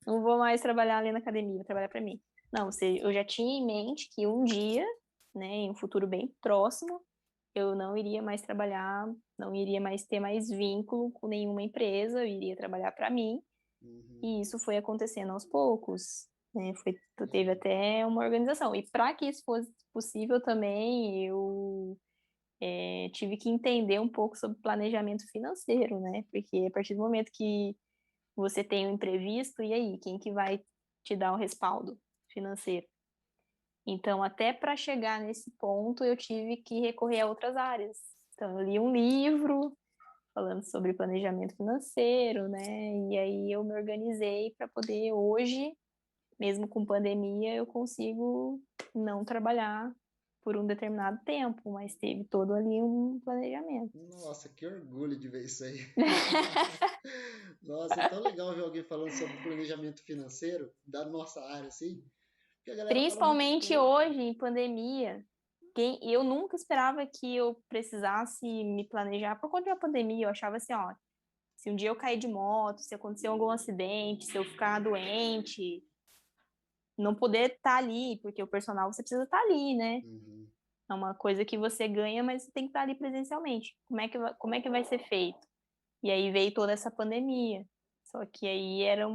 Speaker 2: Não vou mais trabalhar ali na academia, vou trabalhar para mim. Não, eu já tinha em mente que um dia, né, em um futuro bem próximo, eu não iria mais trabalhar, não iria mais ter mais vínculo com nenhuma empresa, eu iria trabalhar para mim.
Speaker 1: uhum,
Speaker 2: E isso foi acontecendo aos poucos, né? Teve
Speaker 1: entendi.
Speaker 2: até uma organização. E para que isso fosse possível também, eu tive que entender um pouco sobre planejamento financeiro, né? Porque a partir do momento que você tem um imprevisto, e aí, quem que vai te dar o respaldo financeiro? Então, até para chegar nesse ponto, eu tive que recorrer a outras áreas. Então, eu li um livro falando sobre planejamento financeiro, né? E aí eu me organizei para poder hoje, mesmo com pandemia, eu consigo não trabalhar por um determinado tempo, mas teve todo ali um planejamento.
Speaker 1: Nossa, que orgulho de ver isso aí. Nossa, é tão legal ver alguém falando sobre planejamento financeiro da nossa área, assim, porque a galera fala muito
Speaker 2: Principalmente
Speaker 1: pouco.
Speaker 2: hoje, em pandemia, eu nunca esperava que eu precisasse me planejar por conta da pandemia. Eu achava assim, ó, se um dia eu cair de moto, se acontecer algum acidente, se eu ficar doente, não poder estar ali, porque o personal você precisa estar ali, né?
Speaker 1: Uhum.
Speaker 2: É uma coisa que você ganha, mas você tem que estar ali presencialmente. Como é que vai ser feito? E aí veio toda essa pandemia. Só que aí era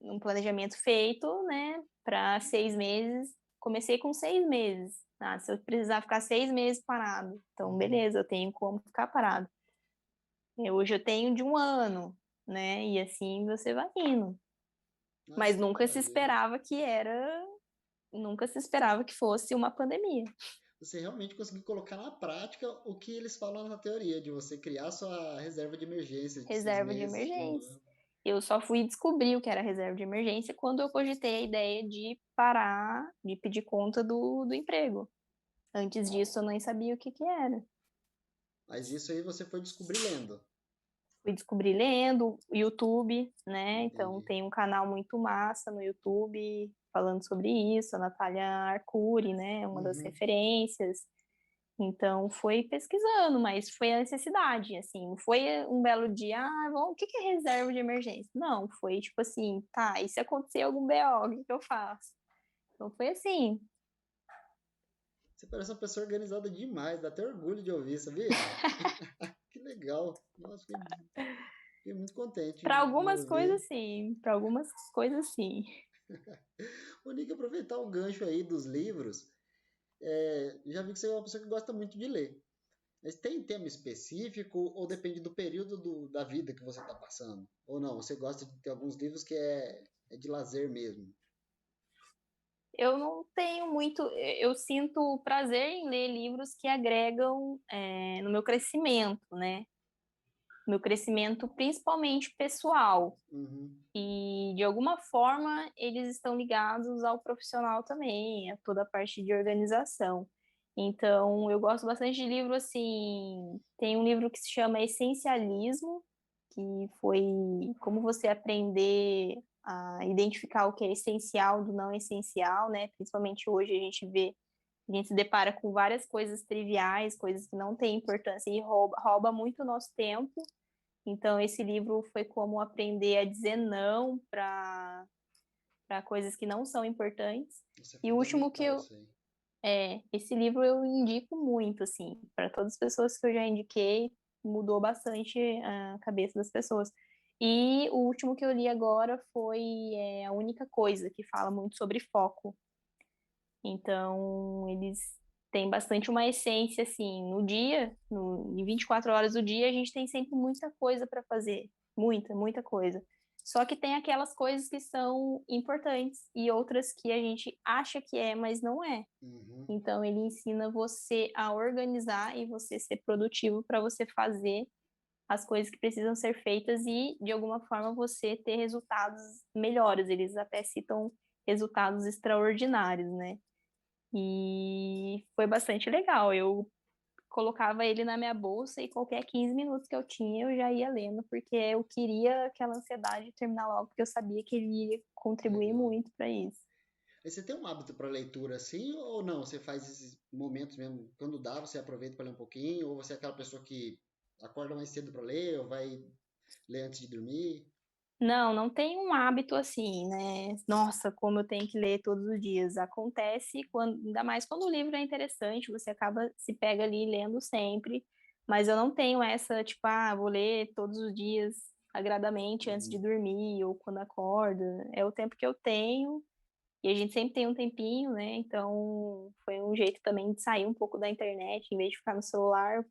Speaker 2: um planejamento feito, né, para 6 meses. Comecei com 6 meses. Ah, se eu precisar ficar 6 meses parado, então beleza, eu tenho como ficar parado. Hoje eu tenho de 1 ano, né, e assim você vai indo.
Speaker 1: Nossa,
Speaker 2: Mas
Speaker 1: que maravilha.
Speaker 2: nunca se esperava que fosse uma pandemia.
Speaker 1: Você realmente conseguiu colocar na prática o que eles falam na teoria, de você criar sua reserva de emergência de seis
Speaker 2: Reserva de
Speaker 1: meses, de um
Speaker 2: emergência.
Speaker 1: ano.
Speaker 2: Eu só fui descobrir o que era reserva de emergência quando eu cogitei a ideia de parar, de pedir conta do emprego. Antes disso, eu nem sabia o que que era.
Speaker 1: Mas isso aí você foi descobrir lendo.
Speaker 2: Fui descobrir lendo, YouTube, né? Então
Speaker 1: Entendi.
Speaker 2: tem um canal muito massa no YouTube falando sobre isso, a Natália Arcuri, né? Uma das
Speaker 1: Uhum.
Speaker 2: referências. Então foi pesquisando, mas foi a necessidade, assim, não foi um belo dia, o que que é reserva de emergência? Não, foi tipo assim, tá, e se acontecer algum BO, o que que eu faço? Então foi assim.
Speaker 1: Você parece uma pessoa organizada demais, dá até orgulho de ouvir, sabia? Que legal. Nossa, fiquei muito contente
Speaker 2: Para
Speaker 1: em
Speaker 2: algumas
Speaker 1: ouvir.
Speaker 2: coisas sim, para algumas coisas sim.
Speaker 1: O Nick, aproveitar o gancho aí dos livros, já vi que você é uma pessoa que gosta muito de ler. Mas tem tema específico ou depende do período da vida que você está passando? Ou não? Você gosta de ter alguns livros que é de lazer mesmo?
Speaker 2: Eu não tenho muito, eu sinto prazer em ler livros que agregam no meu crescimento, né? Meu crescimento principalmente pessoal.
Speaker 1: Uhum.
Speaker 2: E de alguma forma eles estão ligados ao profissional também, a toda a parte de organização. Então, eu gosto bastante de livro assim. Tem um livro que se chama Essencialismo, que foi como você aprender a identificar o que é essencial do não essencial, né? Principalmente hoje a gente se depara com várias coisas triviais, coisas que não têm importância e rouba muito o nosso tempo. Então, esse livro foi como aprender a dizer não para coisas que não são importantes.
Speaker 1: Isso é
Speaker 2: E o último
Speaker 1: fundamental, isso aí.
Speaker 2: esse livro eu indico muito, assim, para todas as pessoas que eu já indiquei, mudou bastante a cabeça das pessoas. E o último que eu li agora foi A Única Coisa, que fala muito sobre foco. Então, eles têm bastante uma essência, assim, no dia, em 24 horas do dia, a gente tem sempre muita coisa para fazer. Muita, muita coisa. Só que tem aquelas coisas que são importantes e outras que a gente acha que é, mas não é.
Speaker 1: Uhum.
Speaker 2: Então, ele ensina você a organizar e você ser produtivo para você fazer as coisas que precisam ser feitas e, de alguma forma, você ter resultados melhores. Eles até citam resultados extraordinários, né? E foi bastante legal. Eu colocava ele na minha bolsa e qualquer 15 minutos que eu tinha, eu já ia lendo, porque eu queria aquela ansiedade terminar logo, porque eu sabia que ele ia contribuir
Speaker 1: Legal.
Speaker 2: muito para isso.
Speaker 1: Aí você tem um hábito para leitura assim ou não? Você faz esses momentos mesmo, quando dá, você aproveita para ler um pouquinho? Ou você é aquela pessoa que acorda mais cedo para ler ou vai ler antes de dormir?
Speaker 2: Não, não tem um hábito assim, né? Nossa, como eu tenho que ler todos os dias. Acontece quando, ainda mais quando o livro é interessante, você acaba se pega ali lendo sempre. Mas eu não tenho essa, tipo, vou ler todos os dias agradamente antes de
Speaker 1: Uhum.
Speaker 2: dormir ou quando acorda. É o tempo que eu tenho e a gente sempre tem um tempinho, né? Então foi um jeito também de sair um pouco da internet, em vez de ficar no celular,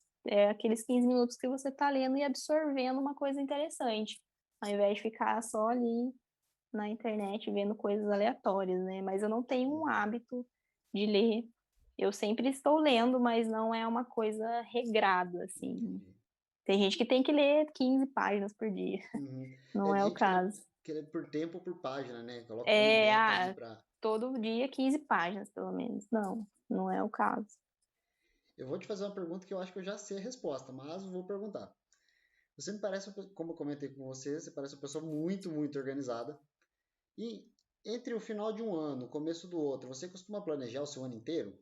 Speaker 2: aqueles 15 minutos que você tá lendo e absorvendo uma coisa interessante ao invés de ficar só ali na internet vendo coisas aleatórias, né? Mas eu não tenho um
Speaker 1: Uhum.
Speaker 2: hábito de ler. Eu sempre estou lendo, mas não é uma coisa regrada, assim.
Speaker 1: Entendi.
Speaker 2: Tem gente que tem que ler 15 páginas por dia.
Speaker 1: Uhum. É
Speaker 2: Não
Speaker 1: de
Speaker 2: é o
Speaker 1: gente
Speaker 2: caso.
Speaker 1: que lê por tempo ou por página, né? Coloca como
Speaker 2: É,
Speaker 1: meta ali para.
Speaker 2: todo dia 15 páginas, pelo menos. Não, não é o caso.
Speaker 1: Eu vou te fazer uma pergunta que eu acho que eu já sei a resposta, mas vou perguntar. Você me parece, como eu comentei com você, você parece uma pessoa muito, muito organizada. E entre o final de um ano, o começo do outro, você costuma planejar o seu ano inteiro?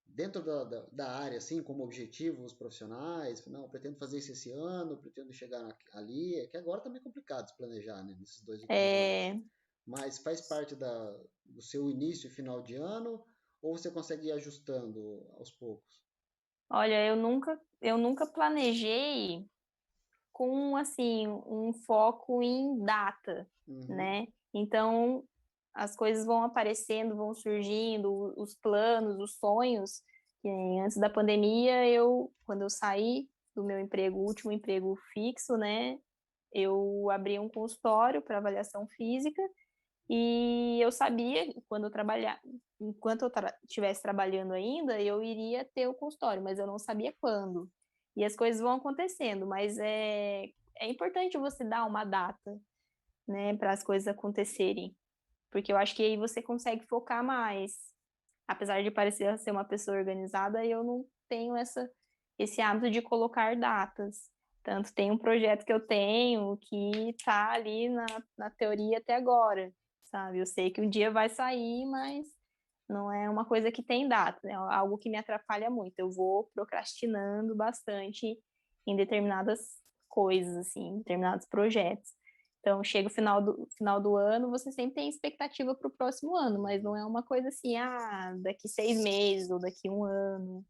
Speaker 1: Dentro da área, assim, como objetivos profissionais? Não, eu pretendo fazer isso esse ano, eu pretendo chegar ali. É que agora tá meio complicado se planejar, né? Nesses 2 últimos anos.
Speaker 2: É,
Speaker 1: Mas faz parte do seu início e final de ano? Ou você consegue ir ajustando aos poucos?
Speaker 2: olha, eu nunca planejei com assim um foco em data,
Speaker 1: Uhum.
Speaker 2: né? Então, as coisas vão aparecendo, vão surgindo, os planos, os sonhos. Que antes da pandemia, quando eu saí do meu emprego, último emprego fixo, né, eu abri um consultório para avaliação física e eu sabia quando eu trabalhar, enquanto eu estivesse trabalhando ainda, eu iria ter o consultório, mas eu não sabia quando. E as coisas vão acontecendo, mas é importante você dar uma data, né, para as coisas acontecerem, porque eu acho que aí você consegue focar mais. Apesar de parecer ser uma pessoa organizada, eu não tenho esse hábito de colocar datas. Tanto tem um projeto que eu tenho que está ali na teoria até agora, sabe? Eu sei que um dia vai sair, mas não é uma coisa que tem data, é algo que me atrapalha muito. Eu vou procrastinando bastante em determinadas coisas, assim, em determinados projetos. Então, chega o final do ano, você sempre tem expectativa para o próximo ano, mas não é uma coisa assim, daqui 6 meses ou daqui um ano.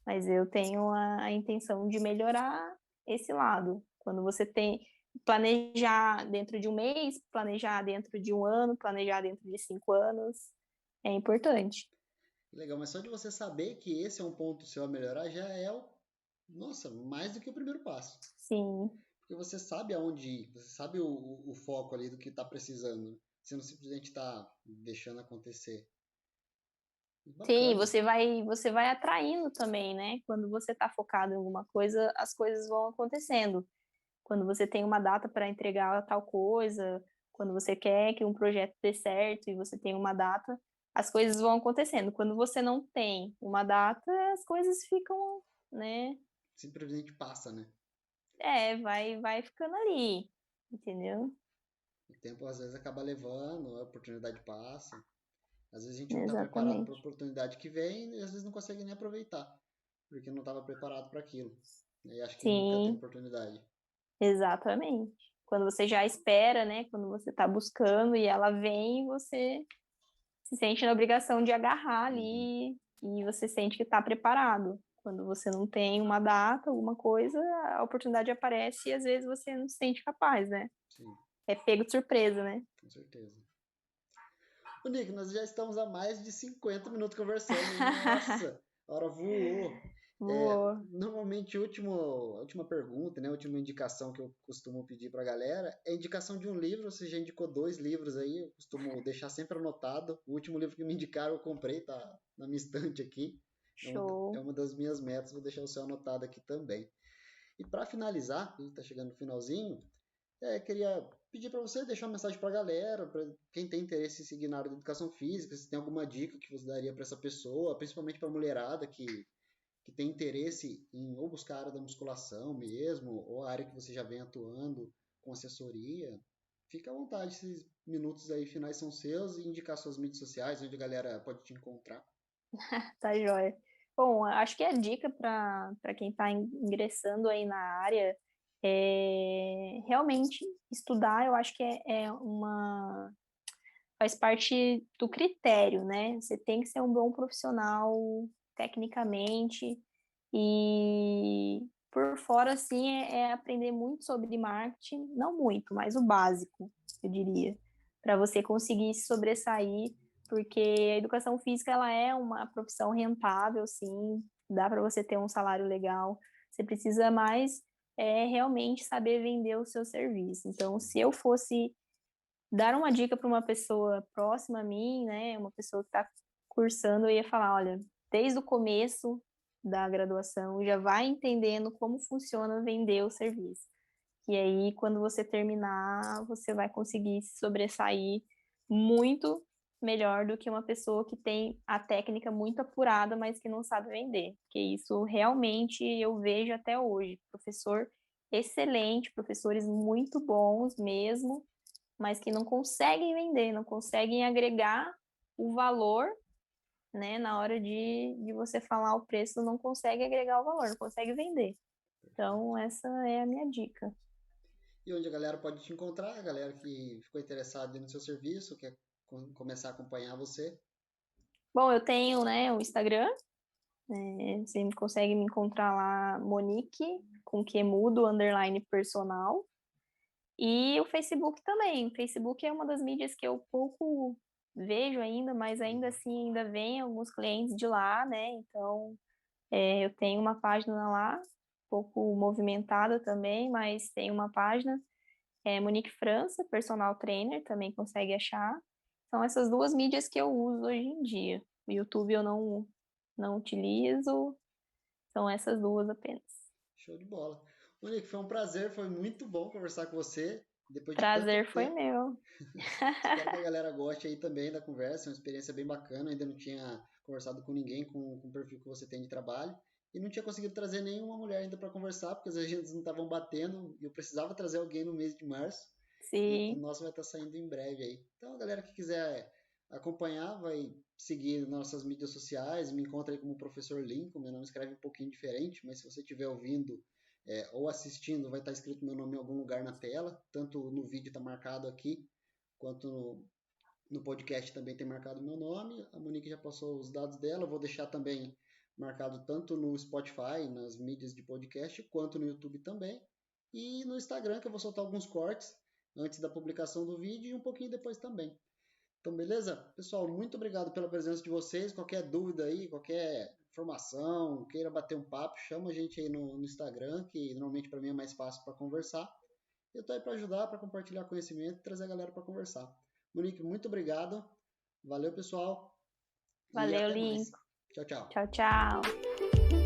Speaker 2: Mas eu tenho a intenção de melhorar esse lado. Quando você tem planejar dentro de um mês, planejar dentro de um ano, planejar dentro de 5 anos, é importante.
Speaker 1: Legal, mas só de você saber que esse é um ponto seu a melhorar já é nossa, mais do que o primeiro passo.
Speaker 2: Sim.
Speaker 1: Porque você sabe aonde ir, você sabe o foco ali do que está precisando. Você não simplesmente está deixando acontecer.
Speaker 2: Sim,
Speaker 1: Bacana.
Speaker 2: você vai atraindo também, né? Quando você está focado em alguma coisa, as coisas vão acontecendo. Quando você tem uma data para entregar tal coisa, quando você quer que um projeto dê certo e você tem uma data, as coisas vão acontecendo. Quando você não tem uma data, as coisas ficam, né?
Speaker 1: Simplesmente passa, né?
Speaker 2: Vai ficando ali, entendeu?
Speaker 1: O tempo às vezes acaba levando, a oportunidade passa. Às vezes a gente não está preparado para a
Speaker 2: Exatamente.
Speaker 1: oportunidade que vem e às vezes não consegue nem aproveitar, porque não estava preparado para aquilo. E acho que nunca tem
Speaker 2: Sim,
Speaker 1: oportunidade.
Speaker 2: exatamente. Quando você já espera, né? Quando você está buscando e ela vem, você se sente na obrigação de agarrar
Speaker 1: Uhum,
Speaker 2: ali e você sente que está preparado. Quando você não tem uma data, alguma coisa, a oportunidade aparece e às vezes você não se sente capaz, né?
Speaker 1: sim,
Speaker 2: É pego de surpresa, né?
Speaker 1: com certeza. Ô, Nick, nós já estamos há mais de 50 minutos conversando. Nossa, a hora voou.
Speaker 2: Boa.
Speaker 1: Normalmente, a última pergunta, né, a última indicação que eu costumo pedir para a galera é a indicação de um livro. Você já indicou 2 livros aí, eu costumo deixar sempre anotado. O último livro que me indicaram eu comprei, tá na minha estante aqui. É
Speaker 2: Show.
Speaker 1: uma das minhas metas, vou deixar o seu anotado aqui também. E para finalizar, a gente está chegando no finalzinho, queria pedir para você deixar uma mensagem para a galera, para quem tem interesse em seguir na área da educação física, se tem alguma dica que você daria para essa pessoa, principalmente para a mulherada que tem interesse em ou buscar a área da musculação mesmo, ou a área que você já vem atuando com assessoria. Fica à vontade, esses minutos aí finais são seus e indicar suas mídias sociais, onde a galera pode te encontrar.
Speaker 2: Tá joia. Bom, acho que a dica para quem está ingressando aí na área é realmente estudar, eu acho que faz parte do critério, né? Você tem que ser um bom profissional tecnicamente e por fora, assim, é aprender muito sobre marketing, não muito, mas o básico, eu diria, para você conseguir se sobressair, porque a educação física, ela é uma profissão rentável, sim, dá para você ter um salário legal, você precisa mais realmente saber vender o seu serviço. Então, se eu fosse dar uma dica para uma pessoa próxima a mim, né, uma pessoa que está cursando, eu ia falar, olha, desde o começo da graduação, já vai entendendo como funciona vender o serviço. E aí, quando você terminar, você vai conseguir se sobressair muito melhor do que uma pessoa que tem a técnica muito apurada, mas que não sabe vender. Porque isso realmente eu vejo até hoje. Professor excelente, professores muito bons mesmo, mas que não conseguem vender, não conseguem agregar o valor, né? Na hora de você falar o preço, não consegue agregar o valor, não consegue vender. Então, essa é a minha dica.
Speaker 1: E onde a galera pode te encontrar, a galera que ficou interessada no seu serviço, quer começar a acompanhar você.
Speaker 2: Bom, eu tenho, né, o Instagram, você consegue me encontrar lá, Monique, com que mudo, underline personal. E o Facebook também. O Facebook é uma das mídias que eu pouco vejo ainda, mas ainda assim ainda vem alguns clientes de lá, né? Então, eu tenho uma página lá, pouco movimentada também, mas tem uma página. Monique França, personal trainer, também consegue achar. São essas duas mídias que eu uso hoje em dia. O YouTube eu não utilizo, são essas duas apenas.
Speaker 1: Show de bola. Monique, foi um prazer, foi muito bom conversar com você depois de tanto
Speaker 2: Prazer foi
Speaker 1: tempo.
Speaker 2: meu.
Speaker 1: Espero que a galera goste aí também da conversa, é uma experiência bem bacana. Ainda não tinha conversado com ninguém com o perfil que você tem de trabalho e não tinha conseguido trazer nenhuma mulher ainda para conversar, porque as agendas não estavam batendo e eu precisava trazer alguém no mês de março. E o
Speaker 2: Sim,
Speaker 1: nosso vai estar saindo em breve aí. Então, a galera que quiser acompanhar, vai seguir nossas mídias sociais, me encontra aí como Professor Lincoln, meu nome escreve um pouquinho diferente, mas se você estiver ouvindo ou assistindo, vai estar escrito meu nome em algum lugar na tela, tanto no vídeo está marcado aqui, quanto no podcast também tem marcado meu nome. A Monique já passou os dados dela, eu vou deixar também marcado tanto no Spotify, nas mídias de podcast, quanto no YouTube também. E no Instagram, que eu vou soltar alguns cortes antes da publicação do vídeo e um pouquinho depois também. Então, beleza? Pessoal, muito obrigado pela presença de vocês. Qualquer dúvida aí, qualquer informação, queira bater um papo, chama a gente aí no Instagram, que normalmente para mim é mais fácil para conversar. Eu estou aí para ajudar, para compartilhar conhecimento e trazer a galera para conversar. Monique, muito obrigado. Valeu, pessoal. E
Speaker 2: valeu,
Speaker 1: até mais.
Speaker 2: Lincoln.
Speaker 1: Tchau, tchau.
Speaker 2: Tchau, tchau.